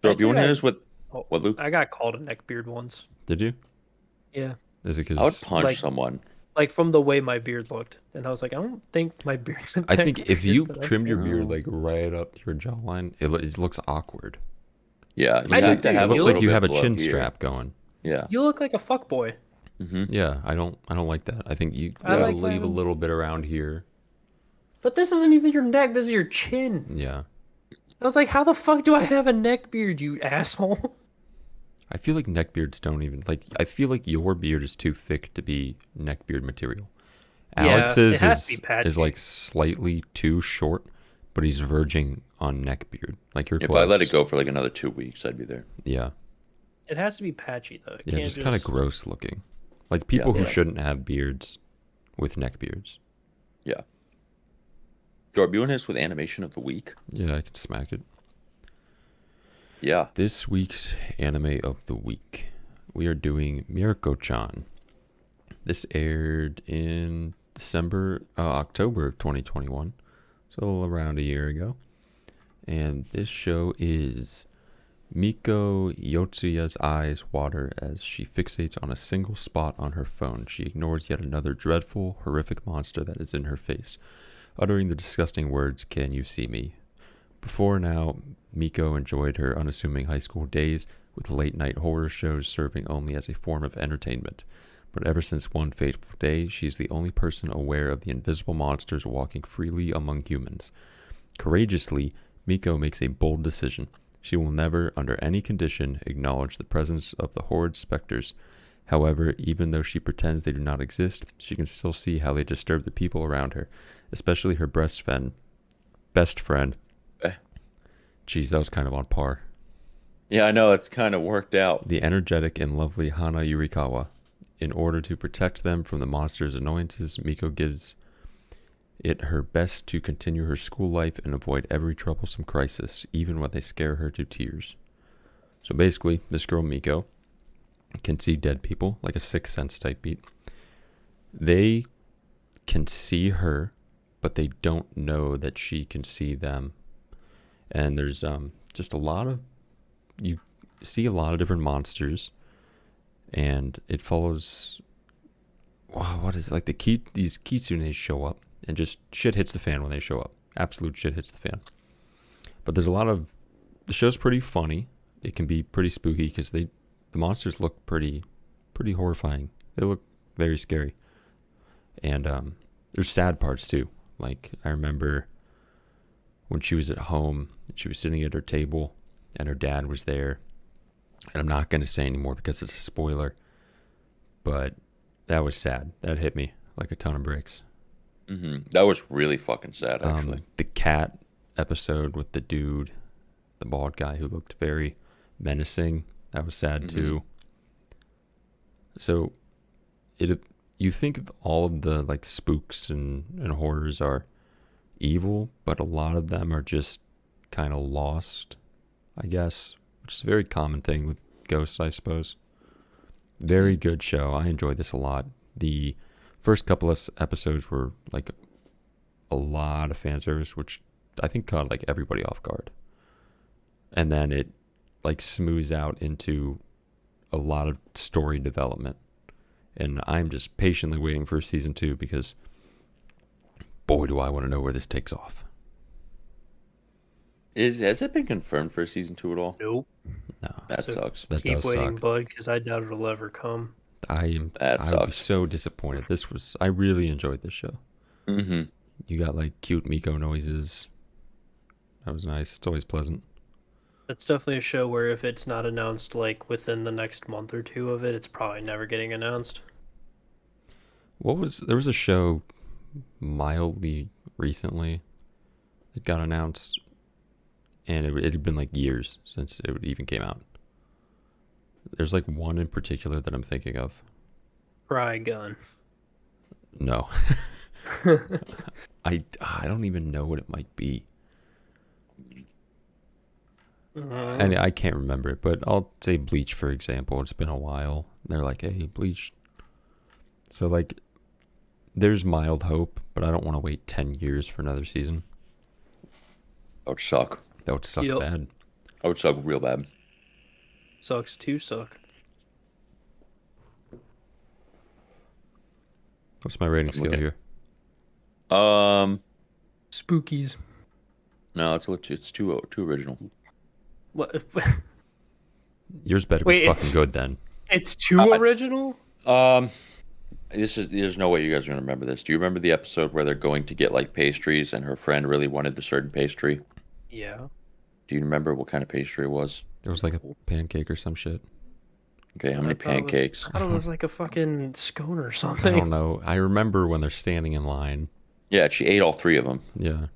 So if you want to hit us with Oh, what, Luke? I got called a neckbeard once. Did you? Yeah, Is it I would because punch like- someone. like from the way my beard looked, and I was like, I don't think my beard's. I think if you trimmed your okay. beard like right up to your jawline, it looks awkward. Yeah, you I do have to too. have It looks a like little you bit have a below chin here. strap going. Yeah. you look like a fuck boy. Mm-hmm. Yeah, I don't like that. I think you I gotta like leave a having- little bit around here. But this isn't even your neck. This is your chin. Yeah. I was like, how the fuck do I have a neck beard, you asshole? I feel like neckbeards don't even like. I feel like your beard is too thick to be neckbeard material. Yeah, Alex's it has to be patchy. is like slightly too short, but he's verging on neckbeard. Like you're If close. I let it go for like another 2 weeks, I'd be there. Yeah, It has to be patchy though. It yeah, can't just kind of gross looking. Like people who Yeah. shouldn't have beards with neckbeards. Yeah. Jorb, you want to hit us with animation of the week? Yeah, I could smack it. Yeah. This week's anime of the week, we are doing Mirko-chan. This aired in October of 2021, so around a year ago. And this show is Miko Yotsuya's eyes water as she fixates on a single spot on her phone. She ignores yet another dreadful, horrific monster that is in her face, uttering the disgusting words, "Can you see me?" Before now, Miko enjoyed her unassuming high school days with late-night horror shows serving only as a form of entertainment. But ever since one fateful day, she is the only person aware of the invisible monsters walking freely among humans. Courageously, Miko makes a bold decision. She will never, under any condition, acknowledge the presence of the horrid specters. However, even though she pretends they do not exist, she can still see how they disturb the people around her, especially her best friend. Jeez, that was kind of on par. Yeah, I know. It's kind of worked out. The energetic and lovely Hana Yurikawa. In order to protect them from the monster's annoyances, Miko gives it her best to continue her school life and avoid every troublesome crisis, even when they scare her to tears. So basically, this girl Miko can see dead people, like a Sixth Sense type beat. They can see her, but they don't know that she can see them. And there's just you see a lot of different monsters, and it follows. Wow, what is it? Like these kitsunes show up, and just shit hits the fan when they show up. Absolute shit hits the fan. But there's the show's pretty funny. It can be pretty spooky because the monsters look pretty horrifying. They look very scary, and there's sad parts too. Like I remember when she was at home, she was sitting at her table, and her dad was there. And I'm not going to say anymore because it's a spoiler, but that was sad. That hit me like a ton of bricks. That was really fucking sad, actually. The cat episode with the dude, the bald guy who looked very menacing, that was sad too. So you think of all of the like spooks and horrors are evil, but a lot of them are just kind of lost, I guess, which is a very common thing with ghosts, I suppose. Very good show. I enjoyed this a lot. The first couple of episodes were like a lot of fan service, which I think caught like everybody off guard. And then it like smooths out into a lot of story development. And I'm just patiently waiting for season 2 because boy, do I want to know where this takes off. Has it been confirmed for season 2 at all? Nope. No, That So sucks. that Keep does waiting, suck. bud, because I doubt it'll ever come. I would be sucks. so disappointed. I really enjoyed this show. Mm-hmm. You got like cute Miko noises. That was nice. It's always pleasant. It's definitely a show where if it's not announced like within the next month or two of it, it's probably never getting announced. There was a show mildly recently that got announced, and it had been like years since it even came out. There's like one in particular that I'm thinking of. Trigun. No. I don't even know what it might be. And I can't remember it, but I'll say Bleach, for example. It's been a while. They're like, hey, Bleach. So, like, there's mild hope, but I don't want to wait 10 years for another season. That would suck. That would suck bad. That would suck real bad. Sucks to suck. What's my rating scale here? Spookies. No, it's too original. What? Yours better be fucking good then. It's too original? There's no way you guys are gonna remember this. Do you remember the episode where they're going to get like pastries and her friend really wanted the certain pastry? Yeah. Do you remember what kind of pastry it was? It was like a pancake or some shit. Okay, how many pancakes? I thought it was like a fucking scone or something. I don't know. I remember when they're standing in line. Yeah, she ate all 3 of them. Yeah.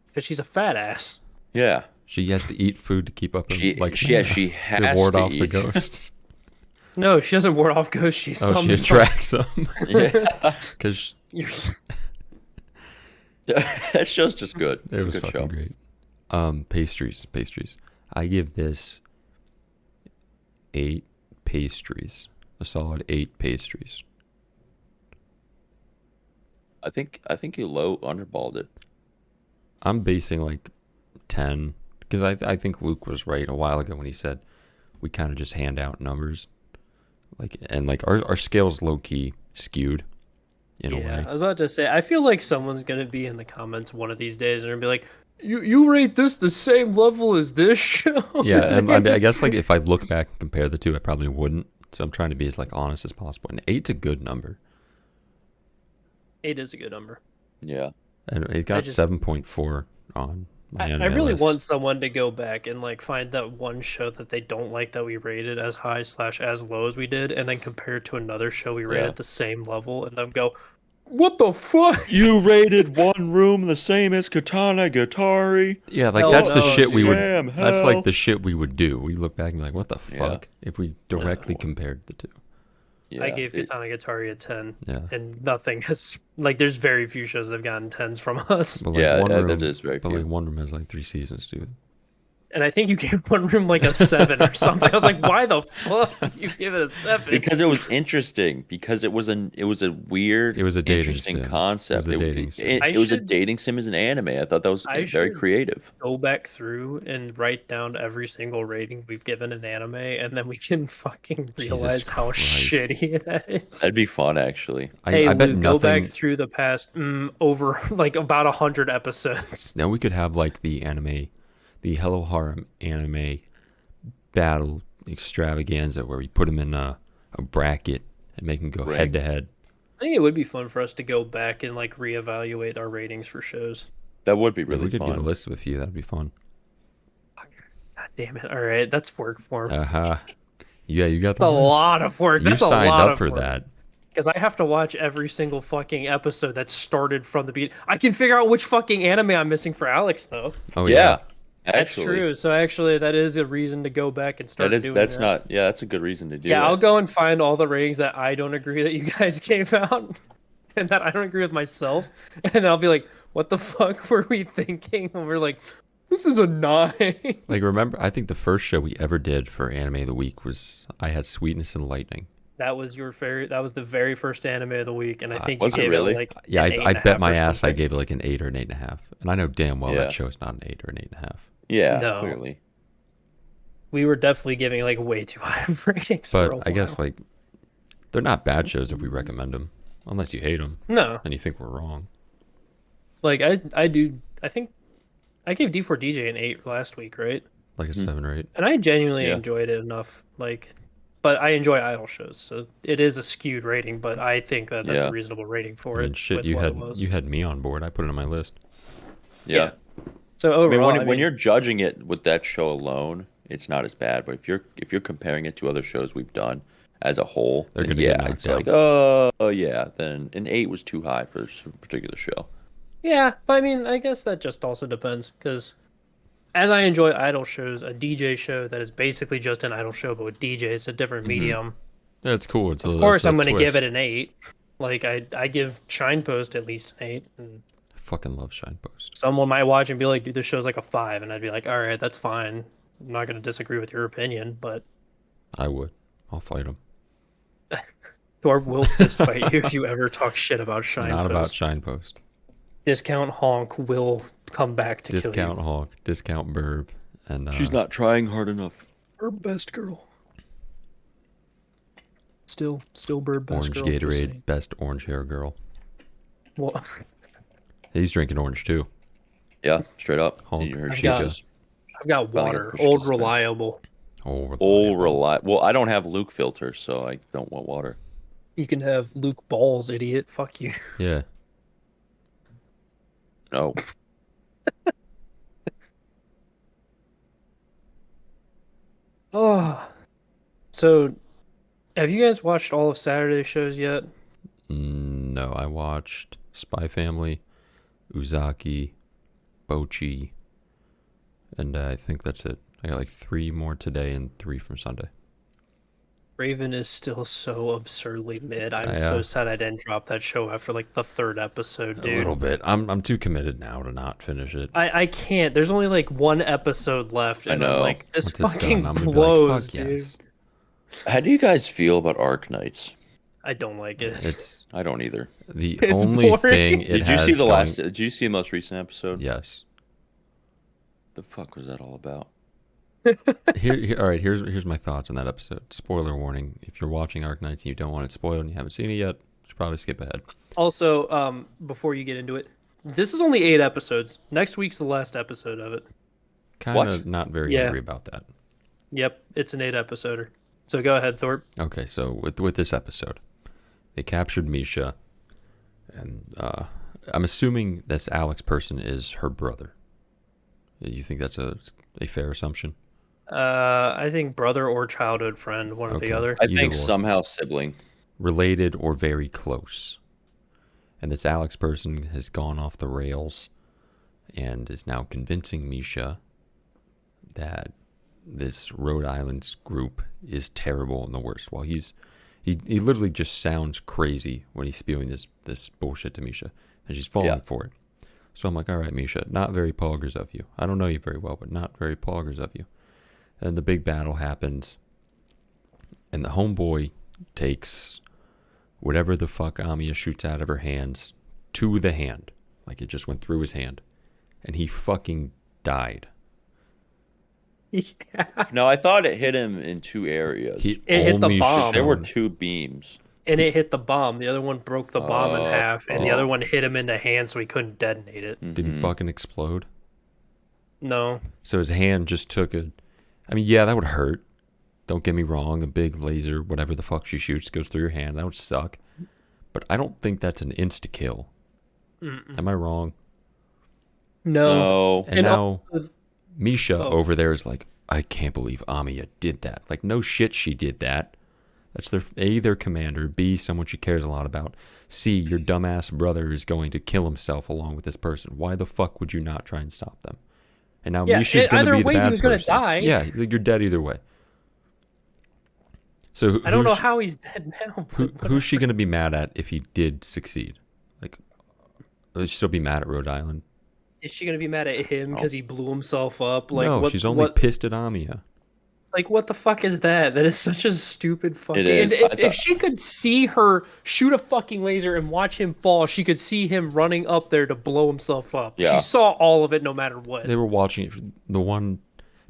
Because she's a fat ass. Yeah. She has to eat food to keep up. She has to ward off eat. the ghosts. No, she doesn't ward off ghosts. She she attracts them. Yeah. Because that show's just good. It's it was a good fucking show. Great. Pastries. I give this 8 pastries. A solid 8 pastries. I think you low underballed it. I'm basing like 10 because I think Luke was right a while ago when he said we kind of just hand out numbers, like our scale's low key skewed in a way. I was about to say, I feel like someone's gonna be in the comments one of these days and be like, "You rate this the same level as this show?" Yeah, and I guess like if I look back and compare the two, I probably wouldn't. So I'm trying to be as like honest as possible. And 8's a good number. 8 is a good number. Yeah, and it got 7.4 on my anime I really list. want someone to go back and like find that one show that they don't like that we rated as high / as low as we did, and then compare it to another show we rated at the same level, and then go, "What the fuck? You rated one room the same as Katana Gatari?" Yeah, like that's the shit we would. That's like the shit we would do. We look back and be like, "What the fuck?" If we directly compared the two. Yeah, I gave Katana Gatari a 10, Yeah. and nothing has like. There's very few shows that have gotten 10s from us, But like one room, that is very but few. like one room has like 3 seasons, dude. and I think you gave one room like a 7 or something. I was like, "Why the fuck you give it a 7?" Because it was interesting. Because it was a weird, It was a dating interesting sim. concept. It was a dating sim. It was a dating sim as an anime. I thought that was very should creative. Go back through and write down every single rating we've given an anime, and then we can fucking realize how Christ. shitty that is. That'd be fun, actually. I bet Luke, nothing. go back through the past over like about 100 episodes. Now we could have like the Hello Harem anime battle extravaganza where we put them in a bracket and make them go head to head. I think it would be fun for us to go back and like reevaluate our ratings for shows. That would be If really we could fun. get a list of a few, that'd be fun. God damn it! All right, that's work for me. Yeah, you got That's a lot of work. You That's a signed lot up of for work. that. Because I have to watch every single fucking episode that started from the beginning. I can figure out which fucking anime I'm missing for Alex, though. Oh yeah. That's Actually, true. So actually, that is a reason to go back and start doing that's that. not. Yeah, that's a good reason to do. Yeah, that. I'll go and find all the ratings that I don't agree that you guys gave out, and that I don't agree with myself, and then I'll be like, "What the fuck were we thinking?" And we're like, "This is a 9." Like, remember, I think the first show we ever did for Anime of the Week was I had Sweetness and Lightning. That was That was the very first anime of the week, and I think was you it gave really? it like Yeah, an I 8.5 bet my or ass I something. gave it like an 8 or an 8.5. And I know damn well that show is not an 8 or an 8.5. Yeah, No. clearly. We were definitely giving like way too high of ratings. for a But I guess while. like they're not bad shows if we recommend them, unless you hate them No, and you think we're wrong. like I do. I think I gave D4DJ an 8 last week, right? Like a 7 or 8. And I genuinely Yeah. enjoyed it enough. Like, but I enjoy idol shows, so it is a skewed rating. But I think that that's Yeah. a reasonable rating for I it. mean, shit, with you what had it was. you had me on board. I put it on my list. Yeah. So I mean, overall, when you're judging it with that show alone, it's not as bad. But if you're comparing it to other shows we've done as a whole, They're then gonna get yeah, knocked it's down. like, oh yeah, then an 8 was too high for a particular show. yeah, but I mean, I guess that just also depends because as I enjoy idol shows, a DJ show that is basically just an idol show but with DJs, a different medium. That's cool. It's Of a, course, that's a I'm going to give twist. it an 8. Like I give Shine Post at least an 8. And I fucking love Shine Post. someone might watch and be like, "Dude, this show's like a 5," and I'd be like, "All right, that's fine. I'm not going to disagree with your opinion, but I would. I'll fight him. Thor will fist fight you if you ever talk shit about Shine Not Post. about Shine Post. Discount Honk will come back to Discount kill you. Hawk, Discount Burb, and She's not trying hard enough. Bird best girl. Still Bird best Orange girl. Gatorade, best orange hair girl. Well, He's drinking orange too. Yeah, straight up. Honk. You heard I've she got- just I've got Probably water. got Old pushed reliable. Oh, Well, I don't have Luke filter, so I don't want water. You can have Luke Balls, idiot. Fuck you. Yeah. No. Oh. So, have you guys watched all of Saturday's shows yet? No, I watched Spy Family, Uzaki, Bochi, and I think that's it. I got like 3 more today and 3 from Sunday. Raven is still so absurdly mid. I'm so sad I didn't drop that show after like the 3rd episode, A dude. little bit. I'm too committed now to not finish it. I can't. There's only like 1 episode left, and I I'm know. like, this Once it's fucking done, I'm gonna blows, be like, fuck dude. yes. How do you guys feel about Arknights? I don't like it. It's I don't either. the It's only boring. thing it Did you has see the going- last? Did you see the most recent episode? Yes. The fuck was that all about? Here, all right. Here's my thoughts on that episode. Spoiler warning: if you're watching Arknights and you don't want it spoiled and you haven't seen it yet, you should probably skip ahead. Also, before you get into it, this is only 8 episodes. Next week's the last episode of it. Kind What? of not very Yeah. angry about that. Yep, it's an 8 episoder. So go ahead, Thorpe. Okay, so with this episode, they captured Misha, and I'm assuming this Alex person is her brother. You think that's a fair assumption? I think brother or childhood friend, one or Okay. the other. I Either think or. somehow sibling. Related or very close. And this Alex person has gone off the rails and is now convincing Misha that this Rhode Island's group is terrible and the worst. While he literally just sounds crazy when he's spewing this bullshit to Misha, and she's falling for it. So I'm like, all right, Misha, not very poggers of you. I don't know you very well, but not very poggers of you. And the big battle happens, and the homeboy takes whatever the fuck Amiya shoots out of her hands to the hand. Like it just went through his hand. And he fucking died. No, I thought it hit him in 2 areas. He It hit the only bomb. There were shone- 2 beams. And it hit the bomb. The other one broke the bomb in half, and the oh. other one hit him in the hand, so he couldn't detonate it. Did he fucking explode? No. So his hand just took a... I mean, yeah, that would hurt. Don't get me wrong. A big laser, whatever the fuck she shoots, goes through your hand. That would suck. But I don't think that's an insta-kill. Am I wrong? No. No. And And now also- Misha Oh. over there is like, I can't believe Amiya did that. Like, no shit she did that. That's their commander. B, someone she cares a lot about. C, your dumbass brother is going to kill himself along with this person. Why the fuck would you not try and stop them? And now Yeah, Misha's going to either be the way, he bad was gonna person. die. Yeah, you're dead either way. So I don't know how he's dead now. who's she going to be mad at if he did succeed? Like, will she still be mad at Rhode Island? Is she gonna be mad at him because he blew himself up? Like, no, what, she's only what, pissed at Amiya. like what the fuck is that? That is such a stupid fucking. It is. And I if thought- she could see her shoot a fucking laser and watch him fall, she could see him running up there to blow himself up. Yeah. She saw all of it, no matter what. They were watching it. The one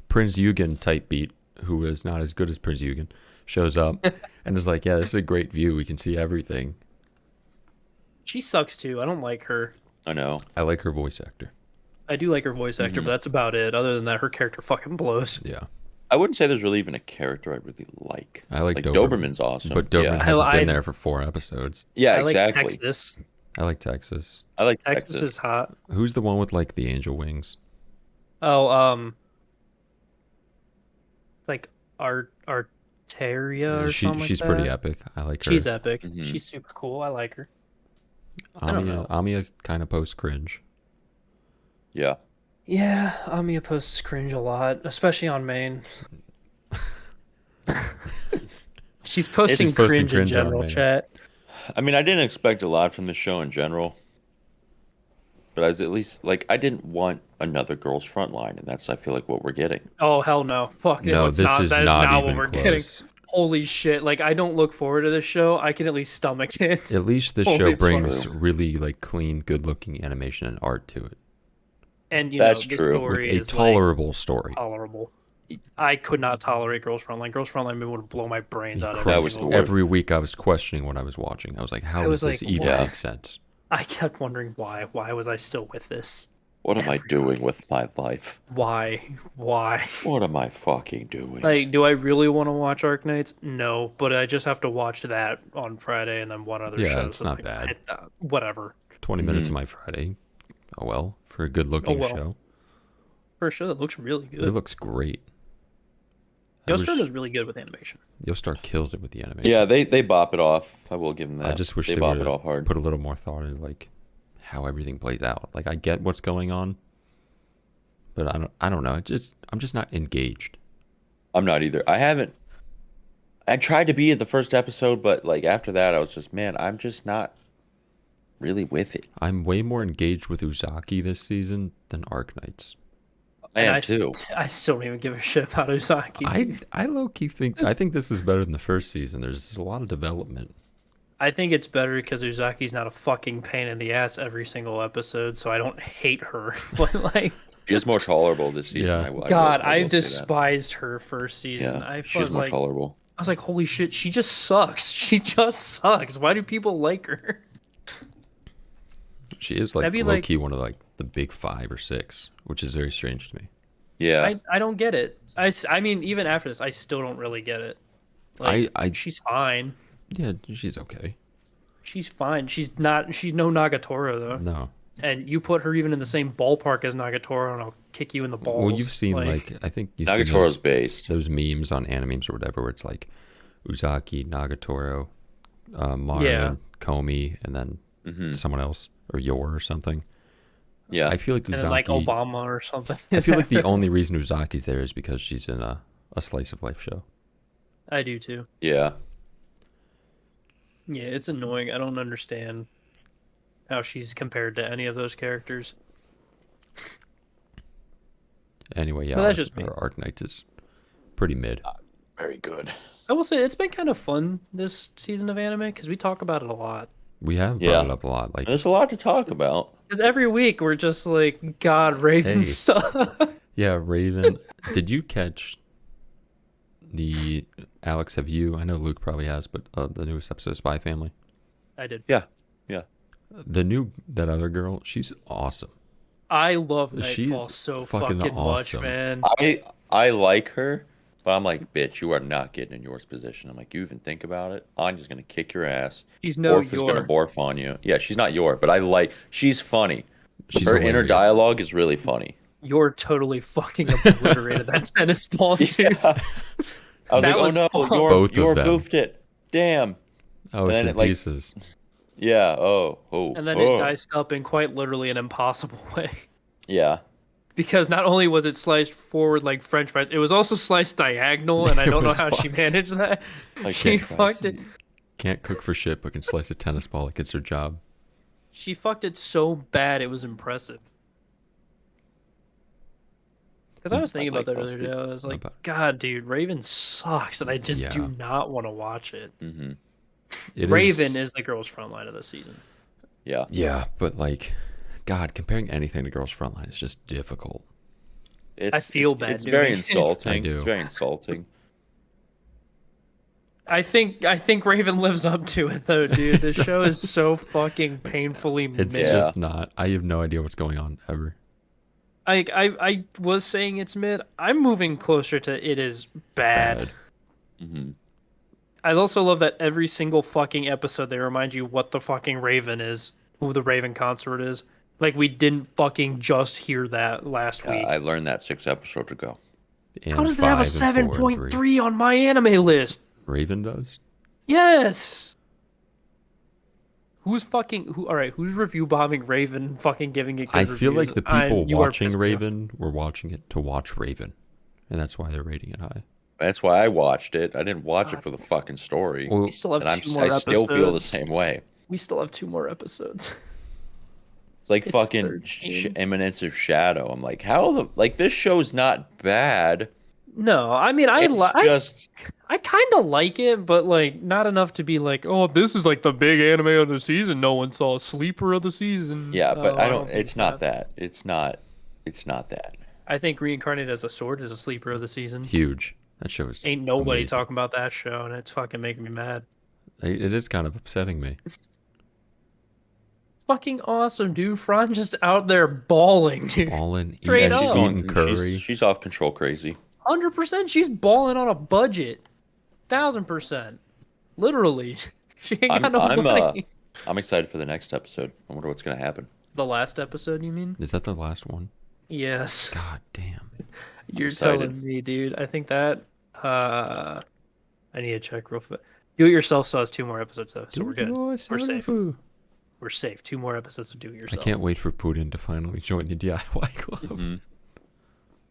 Prince Eugen type beat, who is not as good as Prince Eugen, shows up and is like, yeah, this is a great view. We can see everything. She sucks too. I don't like her. I know. I like her voice actor. I do like her voice actor, but that's about it. Other than that, her character fucking blows. Yeah. I wouldn't say there's really even a character I really like. I like Doberman's awesome. But Doberman yeah. hasn't I- been there for 4 episodes. Yeah, I like exactly. Texas. I like Texas. I like Texas is hot. Who's the one with like the angel wings? Oh, like Arteria or something like She's that. pretty epic. I like her. She's epic. Mhm. She's super cool. I like her. I don't know. Amiya kind of post cringe. Yeah. Yeah, Amiya posts cringe a lot, especially on main. She's posting cringe in general, chat. I mean, I didn't expect a lot from the show in general, but I was at least like I didn't want another girls' frontline, and that's I feel like what we're getting. Oh hell no! Fuck it. No, It's this not. is That is not not even what we're close. getting. Holy shit! Like I don't look forward to this show. I can at least stomach it. At least this Holy show fuck. brings really like clean, good-looking animation and art to it, And That's the true. with story a is tolerable story. tolerable. I could not tolerate Girls Frontline. Girls Frontline would blow my brains out That every was single the week. Every week I was questioning what I was watching. I was like, how I does was this like, even what? make sense? I kept wondering why. Why was I still with this? What am I Every doing fucking- with my life? Why? Why? What am I fucking doing? Like, do I really want to watch Arknights? No, but I just have to watch that on Friday and then one other Yeah, show. it's so not like, bad. Whatever. 20 minutes of my Friday. Oh well, for a good-looking well. show. For a show that looks really It good. looks great. I Yoster wish- does really good with animation. Yoastar kills it with the animation. Yeah, they bop it off. I will give them that. I just wish they they bop would it off hard. put a little more thought into like how everything plays out. Like I get what's going on, but I don't know. I'm just not engaged. I'm not either. I tried to be in the first episode, but like after that, I was just, man, I'm just not really with it. I'm way more engaged with Uzaki this season than Arknights. I And am too. I still don't even give a shit about Uzaki. I low key think I think this is better than the first season. There's a lot of development. I think it's better because Uzaki's not a fucking pain in the ass every single episode, so I don't hate her. But like, She is more tolerable this season. Yeah. God, I I will say that. despised her first season. Yeah, I she's was more like, tolerable. I was like, holy shit, she just sucks. She just sucks. Why do people like her? She is like That'd be low like- key one of like the big 5 or 6, which is very strange to me. Yeah, I don't get it. I mean, even after this, I still don't really get it. Like, I she's fine. Yeah, she's okay. She's fine. She's no Nagatoro though. No. And you put her even in the same ballpark as Nagatoro, and I'll kick you in the balls. Well, you've seen like I think you've seen Nagatoro's based. those memes on Animemes or whatever where it's like Uzaki, Nagatoro, Marin, Yeah. Komi, and then someone else or Yor or something. Yeah, I feel like and Uzaki. then like Obama or something. I feel like the only reason Uzaki's there is because she's in a slice of life show. I do too. yeah. Yeah, it's annoying. I don't understand how she's compared to any of those characters. Anyway, yeah, But that's just me. Arknights is pretty mid. Very good. I will say it's been kind of fun this season of anime because we talk about it a lot. We have Yeah. brought it up a lot. Like, There's a lot to talk about. Because every week we're just like, God, Raven Hey. sucks. yeah, Raven. Did you catch the Alex? Have you? I know Luke probably has, but the newest episode of Spy Family. I did. Yeah. That other girl, she's awesome. I love Nightfall She's so fucking fucking much, awesome. man. I like her, but I'm like, bitch, you are not getting in Yor's position. I'm like, you even think about it? I'm just gonna kick your ass. She's no Orf is gonna Yor. barf on you. Yeah, she's not Yor, but she's funny. She's Her inner hilarious. dialogue is really funny. You're totally fucking obliterated that tennis ball, dude. Yeah. I was That like, was oh fun. no, Both of Yor them. boofed it. Damn. Oh, And it's then in it, like- pieces. Yeah. Oh. And then oh. it diced up in quite literally an impossible way. Yeah. Because not only was it sliced forward like French fries, it was also sliced diagonal, and I It don't know was how she fucked. managed that. Like She French fries. fucked it. Can't cook for shit, but can slice a tennis ball like it's her job. She fucked it so bad it was impressive. Because I was thinking I about that like other those day. I was like, about- God, dude, Raven sucks, and I just Yeah. do not want to watch it. Mm-hmm. Raven is the girls' front line of the season. Yeah. Yeah, but like, God, comparing anything to Girls Frontline is just difficult. It's, feel it's, bad It's very doing it. insulting. I do. It's very insulting. I think Raven lives up to it though, dude. The show is so fucking painfully It's mid. Yeah. just not. I have no idea what's going on ever. I was saying it's mid. I'm moving closer to it is bad. Mm-hmm. I also love that every single fucking episode they remind you what the fucking Raven is, who the Raven consort is. Like we didn't fucking just hear that last week. I learned that 6 episodes ago. And How does it have a 5 and 4 and 3. 7.3 on my anime list? Raven does? Yes. All right, who's review bombing Raven, fucking giving it good I feel reviews? like the people You are watching pissing me off. Raven were watching it to watch Raven. And that's why they're rating it high. That's why I watched it. I didn't watch it for the fucking story. Well, We still have And two more I episodes. still feel the same way. We still have 2 more episodes. It's like It's fucking 13. Eminence of Shadow. I'm like, this show's not bad. No, I mean It's just I kind of like it, but like not enough to be like, oh, this is like the big anime of the season. No one saw a sleeper of the season. yeah, but I don't. think It's not that. It's not that. I think Reincarnated as a Sword is a sleeper of the season. huge. That show is Ain't nobody amazing. talking about that show, and it's fucking making me mad. It is kind of upsetting me. Fucking awesome, dude. Fran just out there balling, dude. Ballin', Straight eating, up. eating curry. She's off control crazy. 100%. She's balling on a budget. 1000%. Literally. She ain't got no money. I'm excited for the next episode. I wonder what's gonna happen. The last episode, you mean? Is that the last one? Yes. God damn. You're excited. telling me, dude. I think that I need to check real fast. Do It Yourself still has 2 more episodes though, so we're good. We're safe. We're safe. 2 more episodes of Do It I Yourself. can't wait for Putin to finally join the DIY club. Mm-hmm.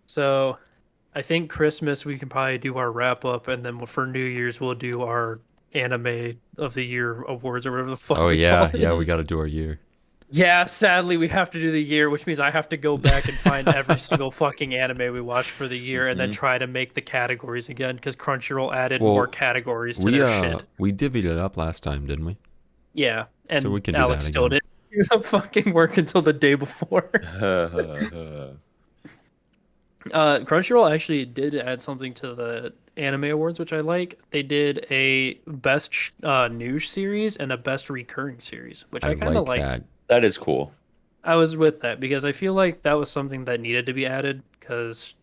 So, I think Christmas we can probably do our wrap up, and then for New Year's we'll do our Anime of the Year awards or whatever the fuck. Oh we yeah, call it. yeah, we got to do our year. Yeah, sadly we have to do the year, which means I have to go back and find every single fucking anime we watched for the year, and then try to make the categories again because Crunchyroll added Well, more categories to their shit. We divvied it up last time, didn't we? Yeah, and So we can do Alex that still again. didn't do the fucking work until the day before. Crunchyroll actually did add something to the anime awards, which I like. They did a best news series and a best recurring series, which I kind of like liked. that. That is cool. I was with that because I feel like that was something that needed to be added because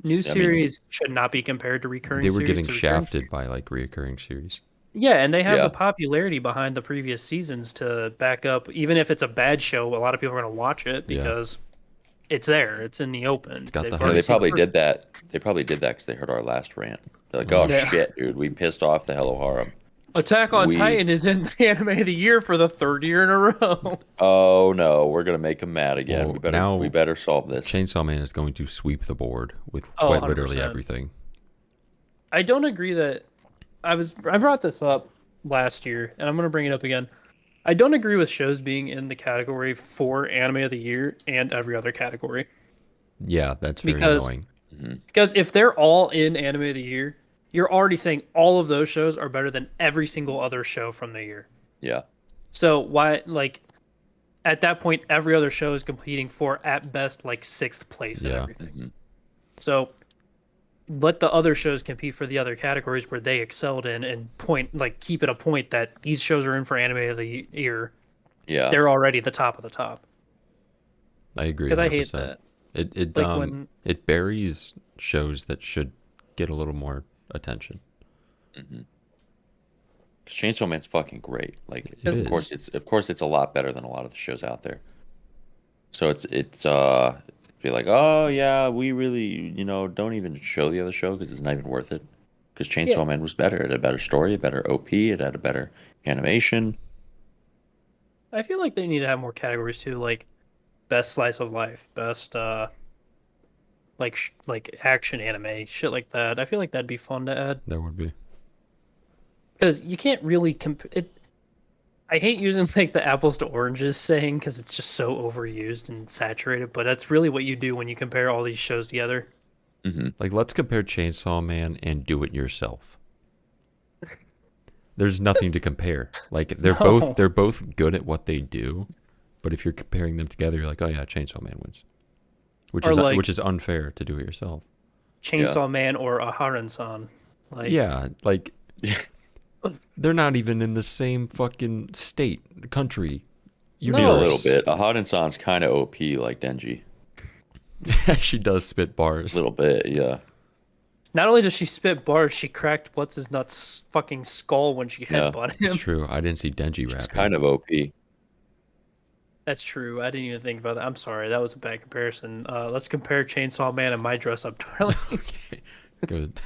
news I mean- series should not be compared to recurring They were series. getting to recurring- shafted by like reoccurring series. Yeah, and they have Yeah. the popularity behind the previous seasons to back up. Even if it's a bad show, a lot of people are going to watch it Yeah. because it's there. It's in the open. got They've the You know, already they seen probably the did that. They probably did that because they heard our last rant. They're like, "Oh Yeah. shit, dude, we pissed off the Hello Harem." Attack on We- Titan is in the anime of the year for the 3rd year in a row. Oh no, we're gonna make them mad again. Well, we better solve this. Chainsaw Man is going to sweep the board with Oh, quite literally 100%. everything. I don't agree that I brought this up last year, and I'm going to bring it up again. I don't agree with shows being in the category for anime of the year and every other category. Yeah, that's very Because- annoying. Because if they're all in anime of the year, you're already saying all of those shows are better than every single other show from the year. Yeah, So why, like, at that point, every other show is competing for, at best, like 6th place and Yeah. everything. So let the other shows compete for the other categories where they excelled in, and keep it a point that these shows are in for anime of the year. yeah. They're already the top of the top. I agree. Because I hate 100%. that. It it buries shows that should get a little more attention. Chainsaw Man's fucking great. Like, It of is. course it's a lot better than a lot of the shows out there. So it's be like, oh yeah, we really don't even show the other show because it's not even worth it. Because Chainsaw Man was better. It had a better story, a better OP, it had a better animation. I feel like they need to have more categories too, like best slice of life, best like action anime, shit like that. I feel like that'd be fun to add There would be. because you can't really it. I hate using like the apples to oranges saying because it's just so overused and saturated, but that's really what you do when you compare all these shows together. Like, let's compare Chainsaw Man and Do It Yourself. There's nothing to compare. Like, they're No. both good at what they do, but if you're comparing them together, you're like, oh yeah, Chainsaw Man wins, which Or is unfair to Do It Yourself. Chainsaw Man or a Harem-san. Like, Yeah, like they're not even in the same fucking state, country, A universe. little bit. Haden-san's kind of OP like Denji. She does spit bars. A little bit, yeah. not only does she spit bars, she cracked what's his nuts fucking skull when she Yeah, headbutted It's him. true. I didn't see Denji It's rapping. kind of OP. That's true. I didn't even think about that. I'm sorry. That was a bad comparison. Let's compare Chainsaw Man and my dress up darling. Okay, good.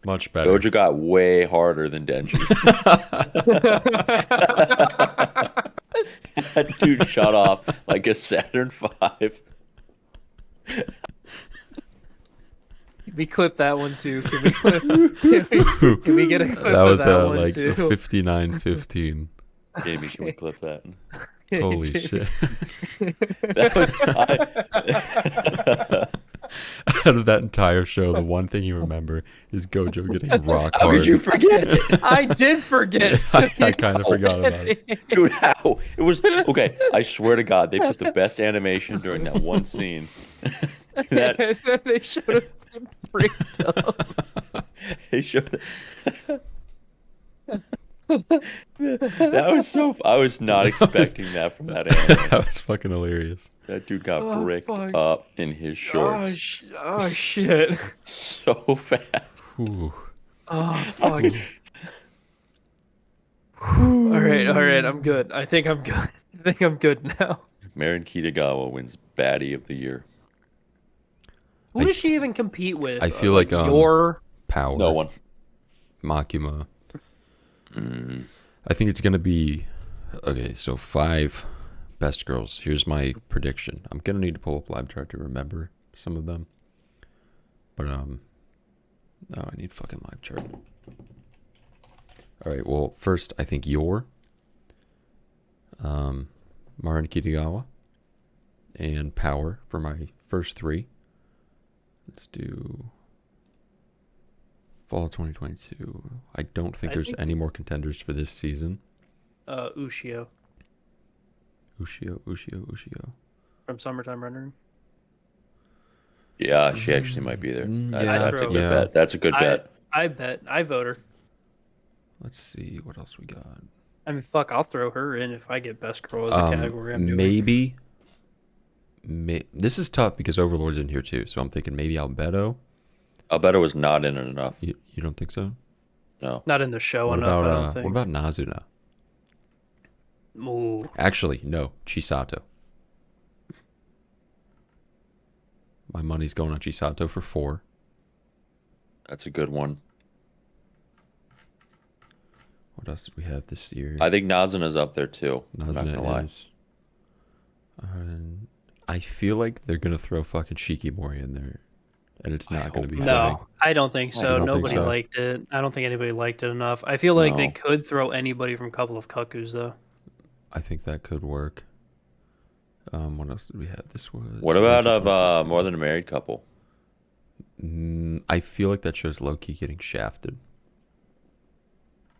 Much better. Gojo got way harder than Denji. That dude shot off like a Saturn V. We clip that one too. Can we get a clip That of was that one like too? 59-15. Jamie, can we clip that? Holy shit. That was Out of that entire show, the one thing you remember is Gojo getting rock How hard. could you forget it? I did forget. I kind of forgot about it. Dude, how? It was okay. I swear to God, they put the best animation during that one scene. That They should have freaked up. they showed. That was so. I was not expecting that from that anime. That was fucking hilarious. That dude got Oh, bricked fuck. up in his shorts Oh shit. so fast. Ooh. Oh fuck. All right. I'm good. I think I'm good now. Marin Kitagawa wins Baddie of the Year. Who does she even compete with? I feel like your Power. No one. Makima. I think it's gonna be okay. So 5 best girls. Here's my prediction. I'm gonna need to pull up live chart to remember some of them. But oh, I need fucking live chart. All right. Well, first I think Marin Kitagawa, and Power for my first 3. Let's do Fall of 2022. I don't think there's any more contenders for this season. Ushio Ushio. from Summertime Rendering. Yeah, she actually might be there. That's a good yeah. bet. That's a good bet. I bet. I vote her. Let's see what else we got. I mean, fuck, I'll throw her in if I get best girl as a category. I'm doing. Maybe. This is tough because Overlord's in here too, so I'm thinking maybe Albedo. Albedo was not in it enough. You don't think so? No. Not in the show What enough, about I don't think. what about Nazuna? Ooh. Actually, no, Chisato. My money's going on Chisato for 4. That's a good one. What else did we have this year? I think Nazuna's up there too. I'm not gonna lie. Is. I feel like they're gonna throw fucking Shikimori in there, and it's not gonna be fitting. No, I don't think so. don't think Nobody so. liked it. I don't think anybody liked it enough. I feel like they No. could throw anybody from Couple of Cuckoos though. I think that could work. What else did we have? This was. What about More Than a Married Couple? I feel like that show's low key getting shafted.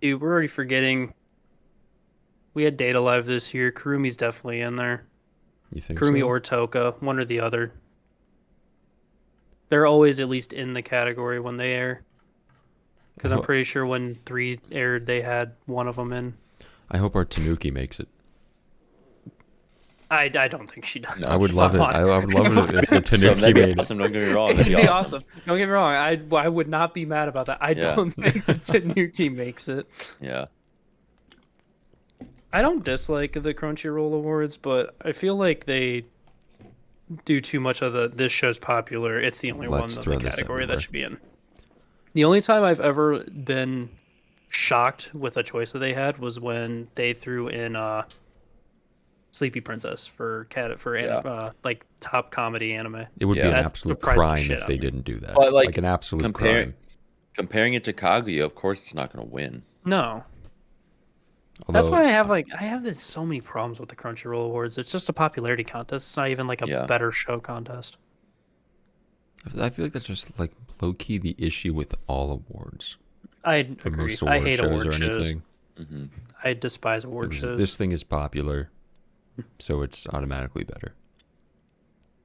Dude, we're already forgetting. We had Data Live this year. Kurumi's definitely in there. You think Kurumi so? or Toka, one or the other. They're always at least in the category when they air. Because I'm Well- pretty sure when 3 aired, they had one of them in. I hope our Tanuki makes it. I don't think she does. I would love it. Come on. I would love it if the So Tanuki that'd be made it. awesome. Don't get me wrong. It'd That'd be be awesome. Don't get me wrong. I would not be mad about that. I Yeah. don't think the Tanuki makes it. Yeah. I don't dislike the Crunchyroll Awards, but I feel like they do too much of this show's popular. It's the only Let's one throw of the this category everywhere. that should be in. The only time I've ever been shocked with a choice that they had was when they threw in Sleepy Princess for like top comedy anime. It would be Yeah. an That absolute surprised the crime shit if out they of me. didn't do that. But, like, an absolute compare- crime. Comparing it to Kaguya, of course it's not going to win. No. That's Although, why I have this so many problems with the Crunchyroll Awards. It's just a popularity contest. It's not even like a Yeah. better show contest. I feel like that's just like low key the issue with all awards. I For agree. most I award hate shows award or shows. anything. Hmm. I despise award shows. This thing is popular, so it's automatically better.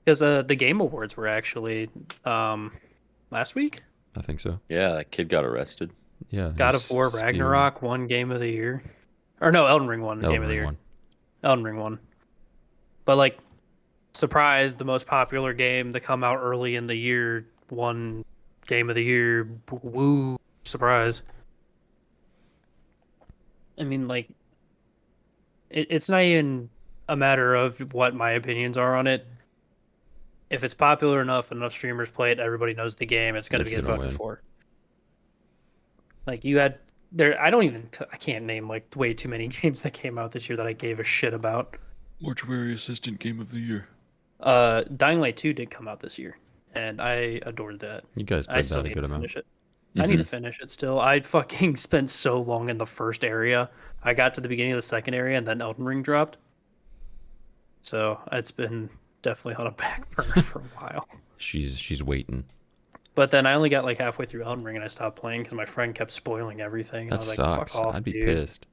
Because the Game Awards were actually last week. I think so. Yeah, that kid got arrested. Yeah. God of he's War spewing Ragnarok won Game of the Year. Or no, Elden Ring won Game Elden of the Ring Year. one. Elden Ring won. But like, surprise, the most popular game to come out early in the year won Game of the Year. Woo, surprise. I mean, like, it's not even a matter of what my opinions are on it. If it's popular enough, enough streamers play it, everybody knows the game. It's gonna be a fucking 4. Like you had there, I can't name like way too many games that came out this year that I gave a shit about. Mortuary Assistant Game of the Year. Dying Light 2 did come out this year, and I adored that. You guys played that a good amount. Finish it. I need to finish it still. I fucking spent so long in the first area. I got to the beginning of the second area, and then Elden Ring dropped. So it's been definitely on a back burner for a while. She's waiting. But then I only got like halfway through Elden Ring, and I stopped playing because my friend kept spoiling everything. That I was sucks. Like, fuck off, I'd be dude. pissed.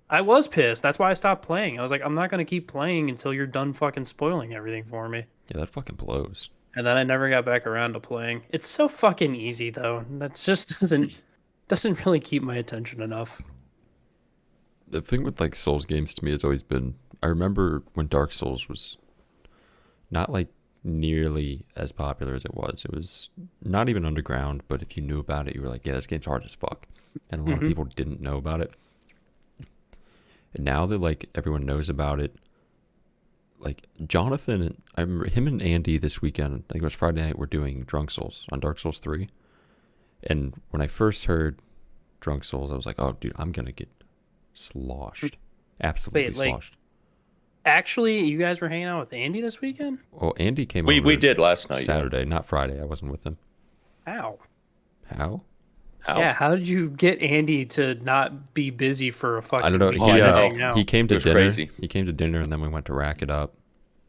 I was pissed. That's why I stopped playing. I was like, I'm not gonna keep playing until you're done fucking spoiling everything for me. Yeah, that fucking blows. And then I never got back around to playing. It's so fucking easy though. That just doesn't really keep my attention enough. The thing with like Souls games to me has always been, I remember when Dark Souls was not like nearly as popular as it was. It was not even underground, but if you knew about it, you were like, yeah, this game's hard as fuck. And a lot of people didn't know about it. And now that like everyone knows about it, like Jonathan, I remember him and Andy this weekend, I think it was Friday night, were doing Drunk Souls on Dark Souls 3. And when I first heard Drunk Souls, I was like, oh, dude, I'm going to get sloshed. Absolutely sloshed. Actually, you guys were hanging out with Andy this weekend? Well, Andy came over. We did last night. Saturday, not Friday. I wasn't with him. How? How? Yeah, how did you get Andy to not be busy for a fucking I don't know. weekend? He came to dinner. Crazy. He came to dinner, and then we went to rack it up,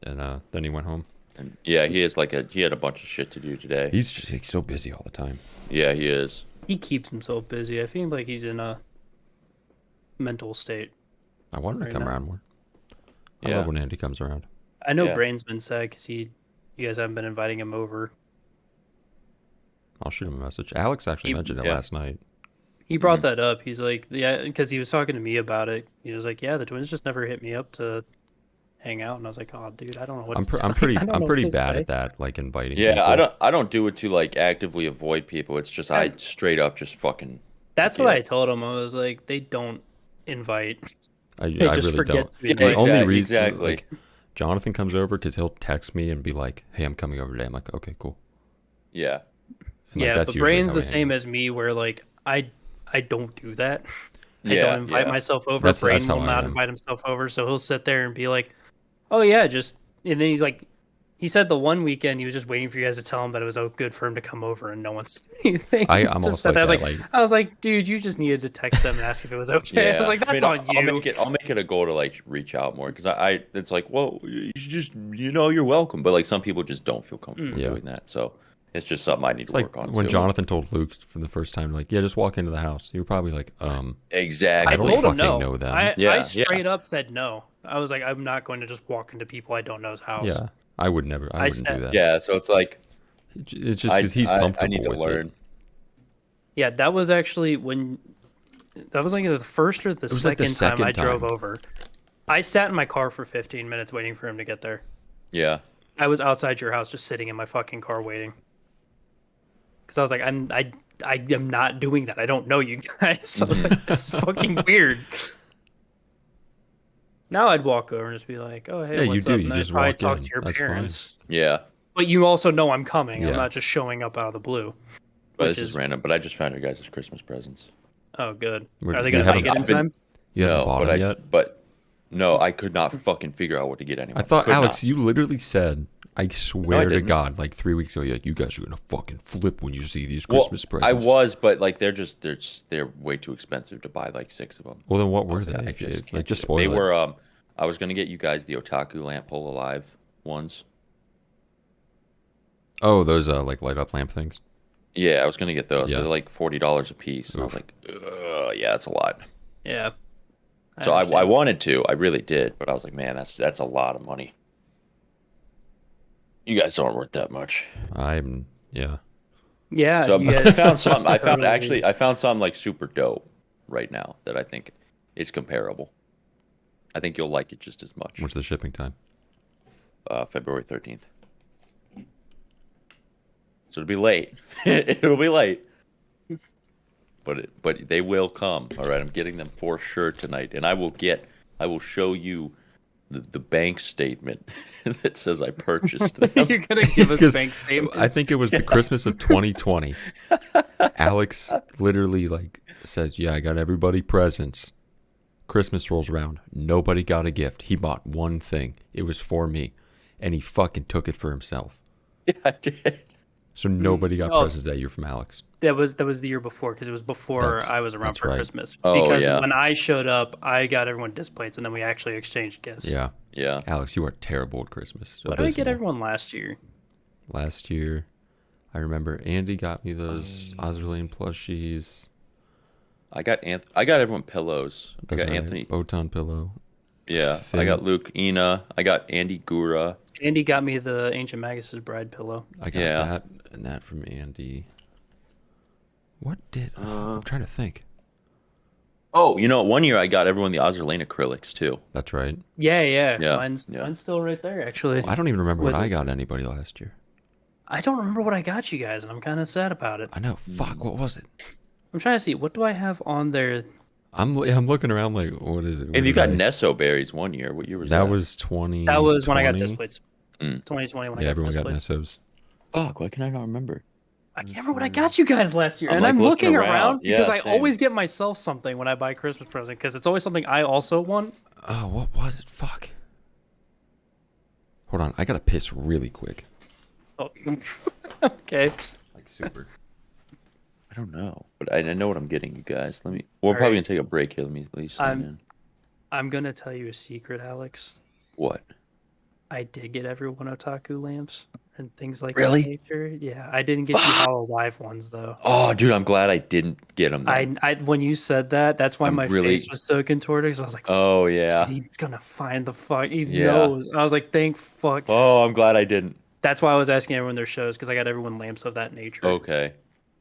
and then he went home. And yeah, he had a bunch of shit to do today. He's so busy all the time. Yeah, he is. He keeps himself busy. I feel like he's in a mental state. I want him to come around more. I love when Andy comes around. I know Brain's been sad because you guys haven't been inviting him over. I'll shoot him a message. Alex actually mentioned it last night. He brought that up. He's like, yeah, because he was talking to me about it. He was like, yeah, the twins just never hit me up to hang out, and I was like, oh, dude, I don't know what. I'm pretty bad at that, like inviting. Yeah, people. I don't do it to like actively avoid people. It's just I straight up just fucking. That's what I told him. I was like, they don't invite. I just really forget don't. to The only reason, exactly. like, Jonathan comes over because he'll text me and be like, "Hey, I'm coming over today." I'm like, "Okay, cool." Yeah. And, like, yeah, that's but usually Brain's how the we same hang. as me, where like I don't do that. I Yeah, don't invite myself over. That's Brain how will I not am. invite himself over, so he'll sit there and be like, "Oh yeah, just." And then he's like, he said the one weekend he was just waiting for you guys to tell him that it was good for him to come over, and no one said anything. I'm Just also said like that. that. I was like, dude, you just needed to text them and ask if it was okay. Yeah. I was like, that's on you. I'll make it a goal to like reach out more because I it's like, well, you just you're welcome, but like some people just don't feel comfortable doing that, so it's just something I need to work on. When too. Jonathan told Luke for the first time, like, yeah, just walk into the house. You were probably like, exactly. I I don't told him fucking no. know them. I straight up said no. I was like, I'm not going to just walk into people I don't know's house. Yeah, I would never. I wouldn't do that. Yeah, so it's like It's just because he's comfortable I need to with learn. it. Yeah, that was actually that was like the first or the was like the second time I second drove time. over. I sat in my car for 15 minutes waiting for him to get there. Yeah. I was outside your house just sitting in my fucking car waiting. Because I was like, I am not doing that. I don't know you guys. So I was like, this is fucking weird. Now I'd walk over and just be like, oh, hey, Yeah, you what's do. up? You And I'd just probably walk talk in. to your That's fine. parents. Yeah. But you also know I'm coming. Yeah. I'm not just showing up out of the blue. But Which this is is- random, but I just found your guys' Christmas presents. Oh, good. We're- Are they we going to haven't- make it in I've been- time? You haven't bought but it yet. But no, I could not fucking figure out what to get anyone. I thought, Could Alex, not. you literally said, I swear to didn't. God, like 3 weeks ago, you're like, you guys are gonna fucking flip when you see these Well, Christmas presents. I was, but like they're way too expensive to buy like 6 of them. Well, then what I were was they? like, I If you- just like, can't just do it. They spoil it. were I was gonna get you guys the Otaku Lamp Hole Alive ones. Oh, those like light up lamp things. Yeah, I was gonna get those. Yeah. But they're like $40 a piece, and I was Oof. like, yeah, that's a lot. Yeah. So I understand. wanted to, I really did, but I was like, man, that's a lot of money. You guys aren't worth that much. Yeah. Yeah. So you I guys found some. I found totally- I found some like super dope right now that I think is comparable. I think you'll like it just as much. What's the shipping time? February 13th. So it'll be late. It'll be late. But they will come. All right, I'm getting them for sure tonight, and I will show you the bank statement that says I purchased them. You're gonna give us Because bank statements. I think it was the Christmas of 2020. Alex literally like says, "Yeah, I got everybody presents." Christmas rolls around. Nobody got a gift. He bought one thing. It was for me, and he fucking took it for himself. Yeah, I did. So nobody got presents that year from Alex. That was the year before, because it was before That's- I was around that's for right. Christmas. Oh, Because yeah. when I showed up, I got everyone disc plates, and then we actually exchanged gifts. Yeah, Yeah. Alex, you are terrible at Christmas. What did I get Abysmal. everyone last year? Last year, I remember Andy got me those Australian plushies. I got everyone pillows. I That's got right, Anthony. Botan pillow. Yeah. I Finn. got Luke Ina. I got Andy Gura. Andy got me the Ancient Magus's bride pillow. I got Yeah. that and that from Andy. What did I'm trying to think. Oh, one year I got everyone the Ozerlane acrylics too. That's right. Yeah. Yeah, Mine's yeah. still right there, actually. Well, I don't even remember what Was I it- got anybody last year. I don't remember what I got you guys, and I'm kind of sad about it. I know. Fuck. What was it? I'm trying to see, what do I have on there? I'm looking around like, what is it? What And you did got I- Nesso berries one year. What year was that? That was 20. That was when I got disc plates. Mm. 2020 when Yeah, I got everyone disc got plates. Nessos. Fuck. Why can I not remember? I can't remember what I got you guys last year. I'm, And like, I'm looking looking around around. because Yeah, I same. always get myself something when I buy a Christmas present, because it's always something I also want. Oh, what was it? Fuck. Hold on. I got to piss really quick. Oh, okay. Like super. I don't know, but I know what I'm getting, you guys. We're All probably right. gonna take a break here. Let me at least. sign in. I'm going to tell you a secret, Alex. What? I did get everyone otaku lamps and things like Really? that nature. Yeah, I didn't get you Hollow Live ones, though. Oh, dude, I'm glad I didn't get them. I when you said that, that's why I'm my really- face was so contorted, because I was like, Oh yeah. he's gonna find the fuck. He Yeah. knows. I was like, thank fuck. Oh, I'm glad I didn't. That's why I was asking everyone their shows, because I got everyone lamps of that nature. Okay.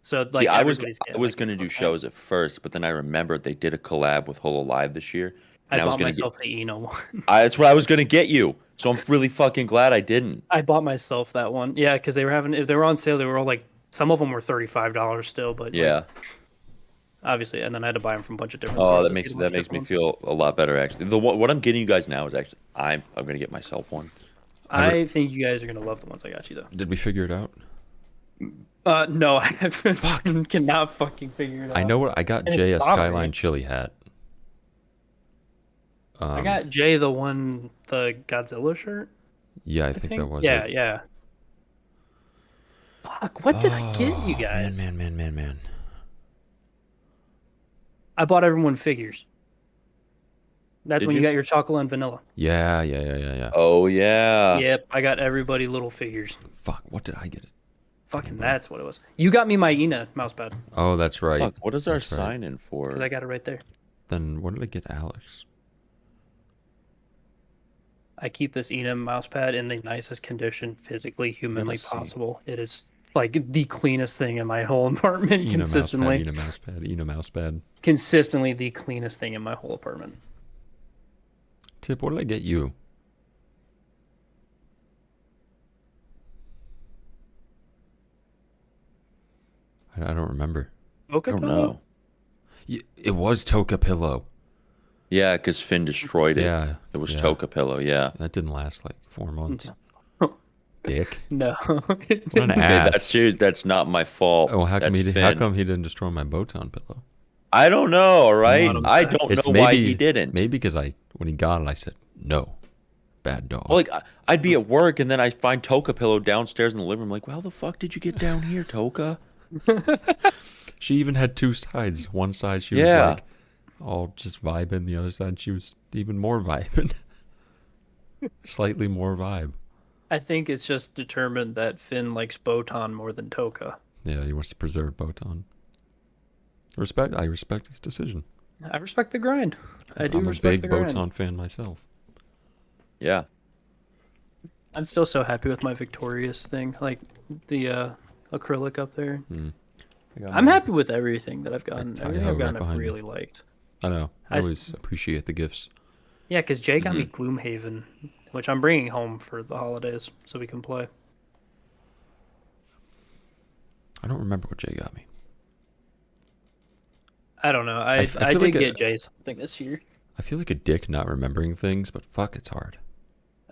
So like, See, I was everybody's getting, like, gonna do okay. shows at first, but then I remembered they did a collab with Holo Live this year. And I was bought gonna myself the Eno one. that's what I was gonna get you. So I'm really fucking glad I didn't. I bought myself that one. Yeah, because they were having, if they were on sale, they were all like, some of them were $35 still, but like, Yeah. obviously, and then I had to buy them from a bunch of different Oh, sources. that makes get a bunch of me different feel a lot better actually. What I'm getting you guys now is actually I'm gonna get myself one. ones. I think you guys are gonna love the ones I got you, though. Did we figure it out? No, I cannot fucking figure it out. I know what I got. And Jay a it's bothering Skyline me. chili hat. I got Jay the Godzilla shirt. Yeah, I think that was Yeah, it. yeah. Fuck, what did I get you guys? Man. I bought everyone figures. That's Did when you you? got your chocolate and vanilla. Yeah. Oh yeah. Yep, I got everybody little figures. Fuck, what did I get? Fucking that's what it was. You got me my Ina mousepad, Oh, that's right. Fuck, what is our That's right. sign in for? because I got it right there. Then what did I get Alex? I keep this Ina mousepad in the nicest condition, physically, humanly see. possible. It is like the cleanest thing in my whole apartment, consistently. Eno mousepad. Consistently the cleanest thing in my whole apartment. Tip, what did I get you? I don't remember. I don't know. It was Toka Pillow. Yeah, because Finn destroyed it. Yeah. It was yeah. Toka Pillow. Yeah. That didn't last like 4 months. Dick. No. What an Okay, ass. that's not my fault. Oh, how come That's how Finn. come he didn't destroy my Botan pillow? I don't know. All right. I'm I upset. don't know why he didn't. Maybe because when he got it, I said no. Bad dog. Well, like I'd be at work and then I find Toka Pillow downstairs in the living room. Like, well, how the fuck did you get down here, Toka? She even had 2 sides. One side she was Yeah. like all just vibing. The other side she was even more vibing. Slightly more vibe. I think it's just determined that Finn likes Botan more than Toka. Yeah, he wants to preserve Botan. I respect his decision. I respect the grind. I do I'm a respect big the grind. Botan fan myself. Yeah. I'm still so happy with my Victorious thing, like the acrylic up there. I'm happy with everything that I've gotten. Tie Everything hoe I've gotten, right I've behind you. really liked. I know. I I s- always appreciate the gifts. Yeah, because Jay got me Gloomhaven, which I'm bringing home for the holidays so we can play. I don't remember what Jay got me. I don't know. I I feel did like get Jay something this year. I feel like a dick not remembering things, but fuck, it's hard.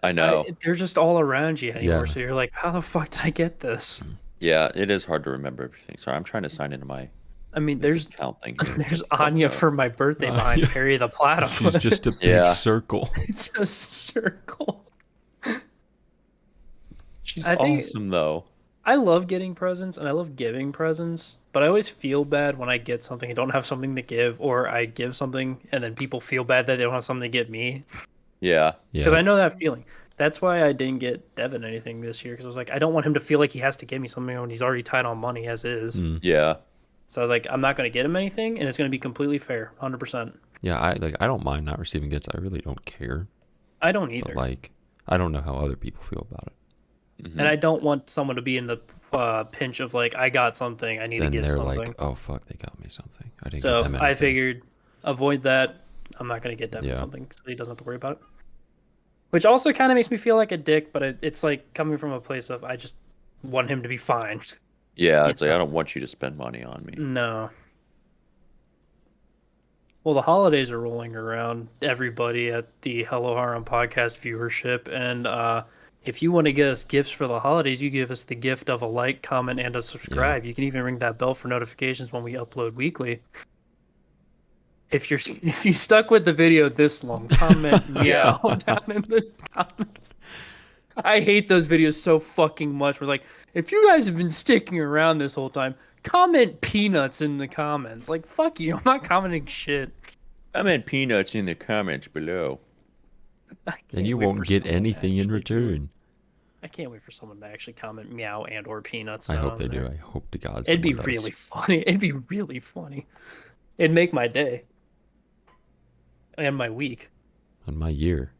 I know. They're just all around you anymore, Yeah. so you're like, how the fuck did I get this? Yeah, it is hard to remember everything. Sorry, I'm trying to sign into my I mean, there's account thing. Here. there's Anya for my birthday behind Perry the Platypus. She's just a big Yeah. circle. It's a circle. She's I think- awesome though. I love getting presents and I love giving presents, but I always feel bad when I get something and don't have something to give, or I give something and then people feel bad that they don't have something to give me. Yeah. Because I know that feeling. That's why I didn't get Devin anything this year, because I was like, I don't want him to feel like he has to give me something when he's already tight on money as is. Yeah. So I was like, I'm not going to get him anything, and it's going to be completely fair, 100%. Yeah, I don't mind not receiving gifts. I really don't care. I don't either. But like, I don't know how other people feel about it. And I don't want someone to be in the pinch of like, I got something, I need Then to give they're something. like, oh fuck, they got me something. I didn't So get them anything. I figured, avoid that. I'm not going to get Devin Yeah. something, so he doesn't have to worry about it. Which also kind of makes me feel like a dick, but it's like coming from a place of I just want him to be fine. Yeah, it's like I don't want you to spend money on me. No. Well, the holidays are rolling around, everybody at the Hello Harem podcast viewership, and if you want to get us gifts for the holidays, you give us the gift of a like, comment, and a subscribe. You can even ring that bell for notifications when we upload weekly. If you stuck with the video this long, comment meow down in the comments. I hate those videos so fucking much. We're like, if you guys have been sticking around this whole time, comment peanuts in the comments. Like, fuck you. I'm not commenting shit. Comment peanuts in the comments below. And you won't get anything in return. I can't wait for someone to actually comment meow and or peanuts. I hope on they there. do. I hope to God. It'd be someone does. really funny. It'd be really funny. It'd make my day. And my week. On my year.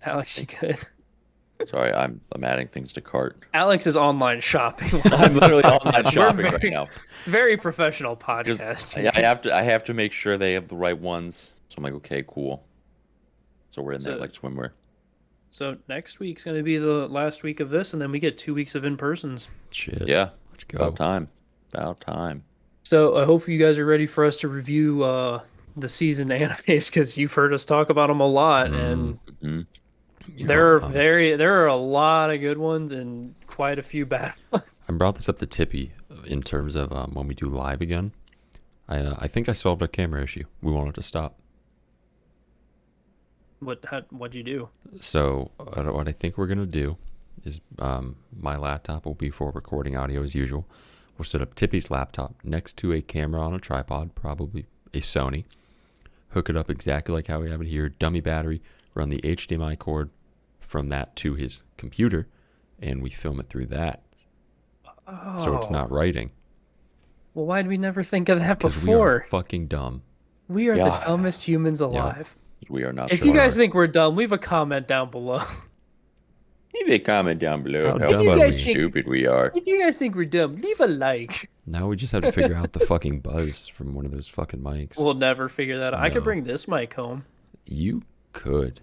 Alex, you good? Sorry, I'm adding things to cart. Alex is online shopping. I'm literally online We're shopping very- right now. Very professional Because podcast. I have to make sure they have the right ones. So I'm like, okay, cool. So we're in So- that like swimwear. So next week's going to be the last week of this, and then we get 2 weeks of in-persons. Shit. Yeah. Let's go. About time. About time. So I hope you guys are ready for us to review the season animes, because you've heard us talk about them a lot, and hmm You there know, are a lot of good ones and quite a few bad ones. I brought this up to Tippy in terms of when we do live again. I think I solved our camera issue. We wanted to stop. What'd you do? So what I think we're gonna do is my laptop will be for recording audio as usual. We'll set up Tippy's laptop next to a camera on a tripod, probably a Sony. Hook it up exactly like how we have it here. Dummy battery. Run the HDMI cord from that to his computer, and we film it through that. So it's not writing. Well, why did we never think of that Because we are before? fucking dumb. We are the Yeah. dumbest humans alive. We are not If sure. you guys think we're dumb, leave a comment down below. Leave a comment down below How how dumb you are guys we? think- stupid we are. If you guys think we're dumb, leave a like. Now we just have to figure out the fucking buzz from one of those fucking mics. We'll never figure that out. I could No. bring this mic home. You could.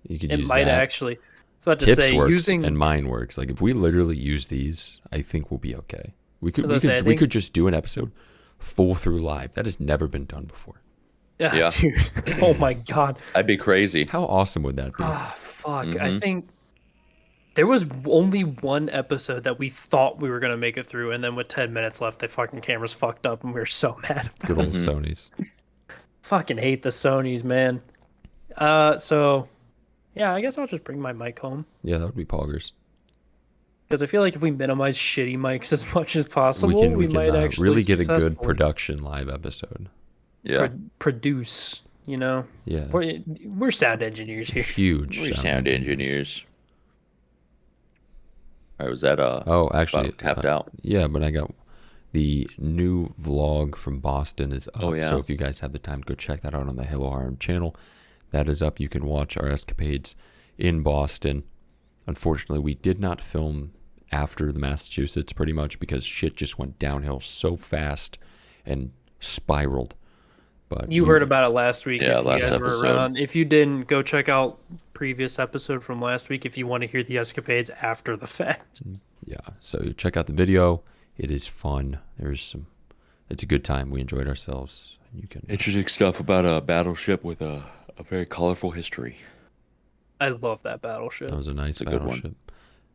You could It use might that. actually. I was about to Tips say, works using and mine works. Like if we literally use these, I think we'll be okay. We could As I say, I we think- could just do an episode full through live. That has never been done before. Yeah. Dude. Oh my god. That'd be crazy. How awesome would that be? Ah, fuck. I Mhm. think there was only one episode that we thought we were gonna make it through, and then with 10 minutes left, the fucking cameras fucked up, and we were so mad. Good old Mhm. Sony's. Fucking hate the Sonys, man. So yeah, I guess I'll just bring my mic home, Yeah, that would be poggers. because I feel like if we minimize shitty mics as much as possible, We can might actually really get a good successfully production live episode. Yeah. produce. You know, Yeah, we're sound engineers here. huge. We sound engineers. All right, was that Oh, actually, tapped out? Yeah, but I got the new vlog from Boston is up. Oh, yeah. So if you guys have the time, go check that out on the Hello Harem channel. That is up. You can watch our escapades in Boston. Unfortunately, we did not film after the Massachusetts pretty much because shit just went downhill so fast and spiraled. But You heard about it last week. Yeah, if last you guys were episode. around. If you didn't, go check out previous episode from last week if you want to hear the escapades after the fact. Yeah, so you check out the video. It is fun. There's some it's a good time. We enjoyed ourselves. You can Interesting stuff about a battleship with a very colorful history. I love that battleship. That was a nice a good one. battleship.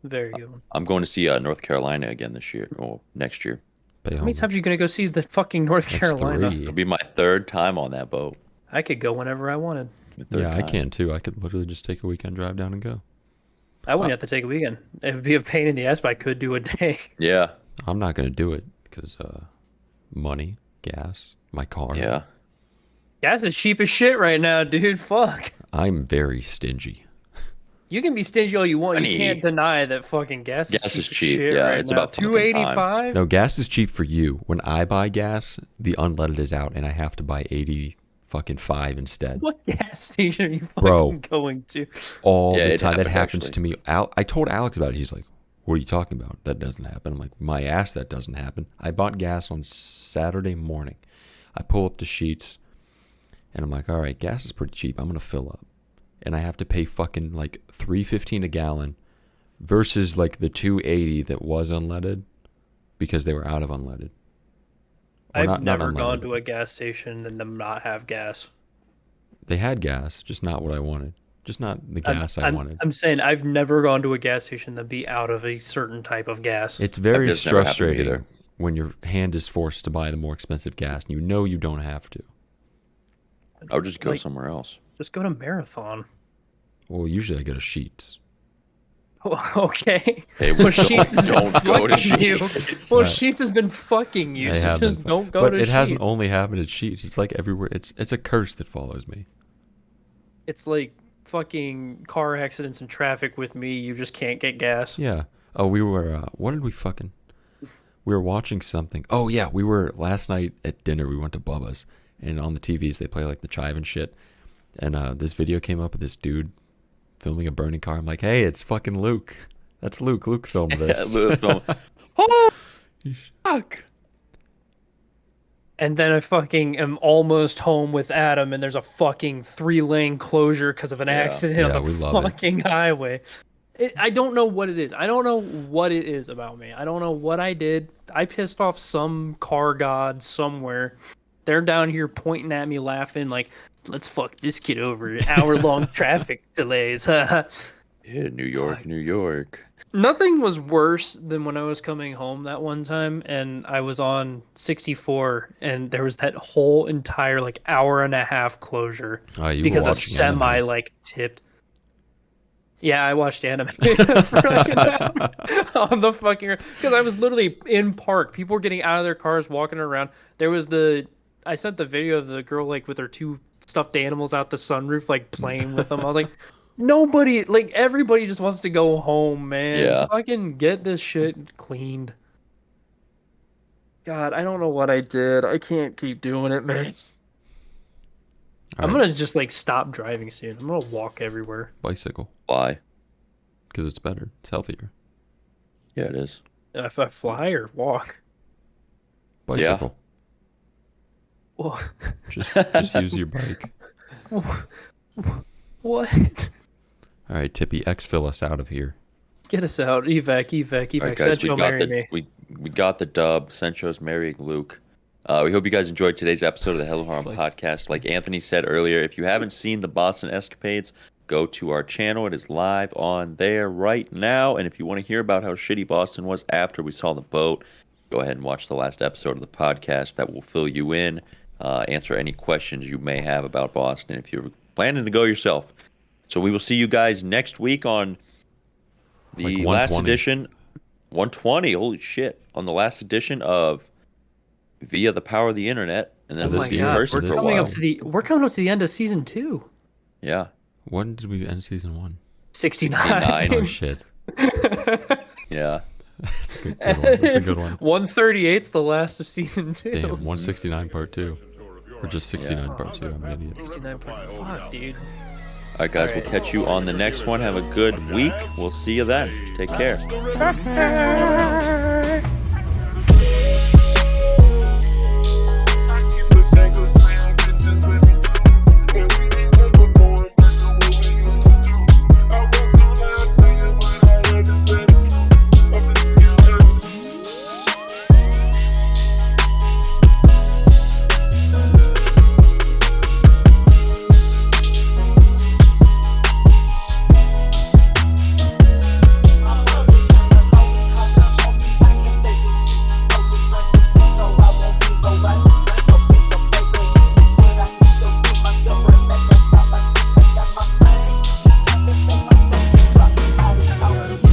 Very good one. I'm going to see North Carolina again this year, or next year. How many times are you going to go see the fucking North Carolina? 3. It'll be my 3rd time on that boat. I could go whenever I wanted. Yeah, I can too. I could literally just take a weekend drive down and go. I wouldn't have to take a weekend. It would be a pain in the ass, but I could do a day. Yeah. I'm not going to do it because money, gas, my car. Yeah. Gas is cheap as shit right now, dude. Fuck. I'm very stingy. You can be stingy all you want. Honey. You can't deny that fucking gas is cheap. Is as cheap. Shit Yeah, right it's now. about fucking time. $2.85. No, gas is cheap for you. When I buy gas, the unleaded is out, and I have to buy 85 instead. What gas station are you fucking Bro. going to? All Yeah, the it time. That happened, happens actually. to me. I told Alex about it. He's like, "What are you talking about? That doesn't happen." I'm like, "My ass, that doesn't happen." I bought gas on Saturday morning. I pull up the sheets, and I'm like, "All right, gas is pretty cheap. I'm gonna fill up," and I have to pay fucking like $3.15 a gallon, versus like the $2.80 that was unleaded, because they were out of unleaded. Or I've not never unleaded. gone to a gas station and them not have gas. They had gas, just not what I wanted. Just not the gas I wanted. I'm saying I've never gone to a gas station that be out of a certain type of gas. It's very That just never happened to me frustrating either. when your hand is forced to buy the more expensive gas and you know you don't have to. I would just go Like- somewhere else. Just go to Marathon. Well, usually I go to Sheets. Okay. Hey, Well, Sheets has been don't go to fucking you. Sheets. Well, Right. Sheets has been fucking you, They so have just been don't go but to it Sheets. hasn't only happened at Sheets. It's like everywhere. It's a curse that follows me. It's like fucking car accidents and traffic with me. You just can't get gas. Yeah. Oh, we were. What did we fucking? We were watching something. Oh yeah, we were last night at dinner. We went to Bubba's, and on the TVs they play like the Chive and shit. And this video came up of this dude filming a burning car. I'm like, hey, it's fucking Luke. That's Luke. Luke filmed this. Yeah, film. Oh, fuck. And then I fucking am almost home with Adam, and there's a fucking 3-lane closure because of an accident Yeah, on we the love it. fucking highway. I don't know what it is. I don't know what it is about me. I don't know what I did. I pissed off some car god somewhere. They're down here pointing at me, laughing like, "Let's fuck this kid over." Hour-long traffic delays. Yeah, New York, New York. Nothing was worse than when I was coming home that one time and I was on 64 and there was that whole entire like hour and a half closure You because were a watching semi anime. like tipped. Yeah, I watched anime for like an hour on the fucking because I was literally in park. People were getting out of their cars, walking around. There was I sent the video of the girl like with her 2 stuffed animals out the sunroof, like playing with them. I was like, nobody, like everybody just wants to go home, man. Yeah. Fucking get this shit cleaned. God, I don't know what I did. I can't keep doing it, man. I'm All right, gonna just like stop driving soon. I'm gonna walk everywhere. bicycle Why? because it's better. It's healthier. Yeah, it is. If I fly or walk. Bicycle. Well, Just use your bike. what? All right, Tippy, exfil us out of here. Get us out. Evac. All right, guys, Sencho, marry me. we got the dub. Sencho's marrying Luke. We hope you guys enjoyed today's episode of the Hello Harem podcast. Like Anthony said earlier, if you haven't seen the Boston Escapades, go to our channel. It is live on there right now. And if you want to hear about how shitty Boston was after we saw the boat, go ahead and watch the last episode of the podcast. That will fill you in, answer any questions you may have about Boston if you're planning to go yourself. So we will see you guys next week on the Like last 120. edition. 120, holy shit. On the last edition of Via the Power of the Internet. And then For we'll this see year, you in for person this for a Coming while. up to we're coming up to the end of season 2. Yeah. When did we end season 1? 69. 69. Oh shit. Yeah. That's a good one. That's a good one. 138's the last of season 2. Damn, 169 part 2. Or just 69 part 2. I'm an idiot. 69. Fuck, dude. All right, guys. We'll catch you on the next one. Have a good week. We'll see you then. Take care.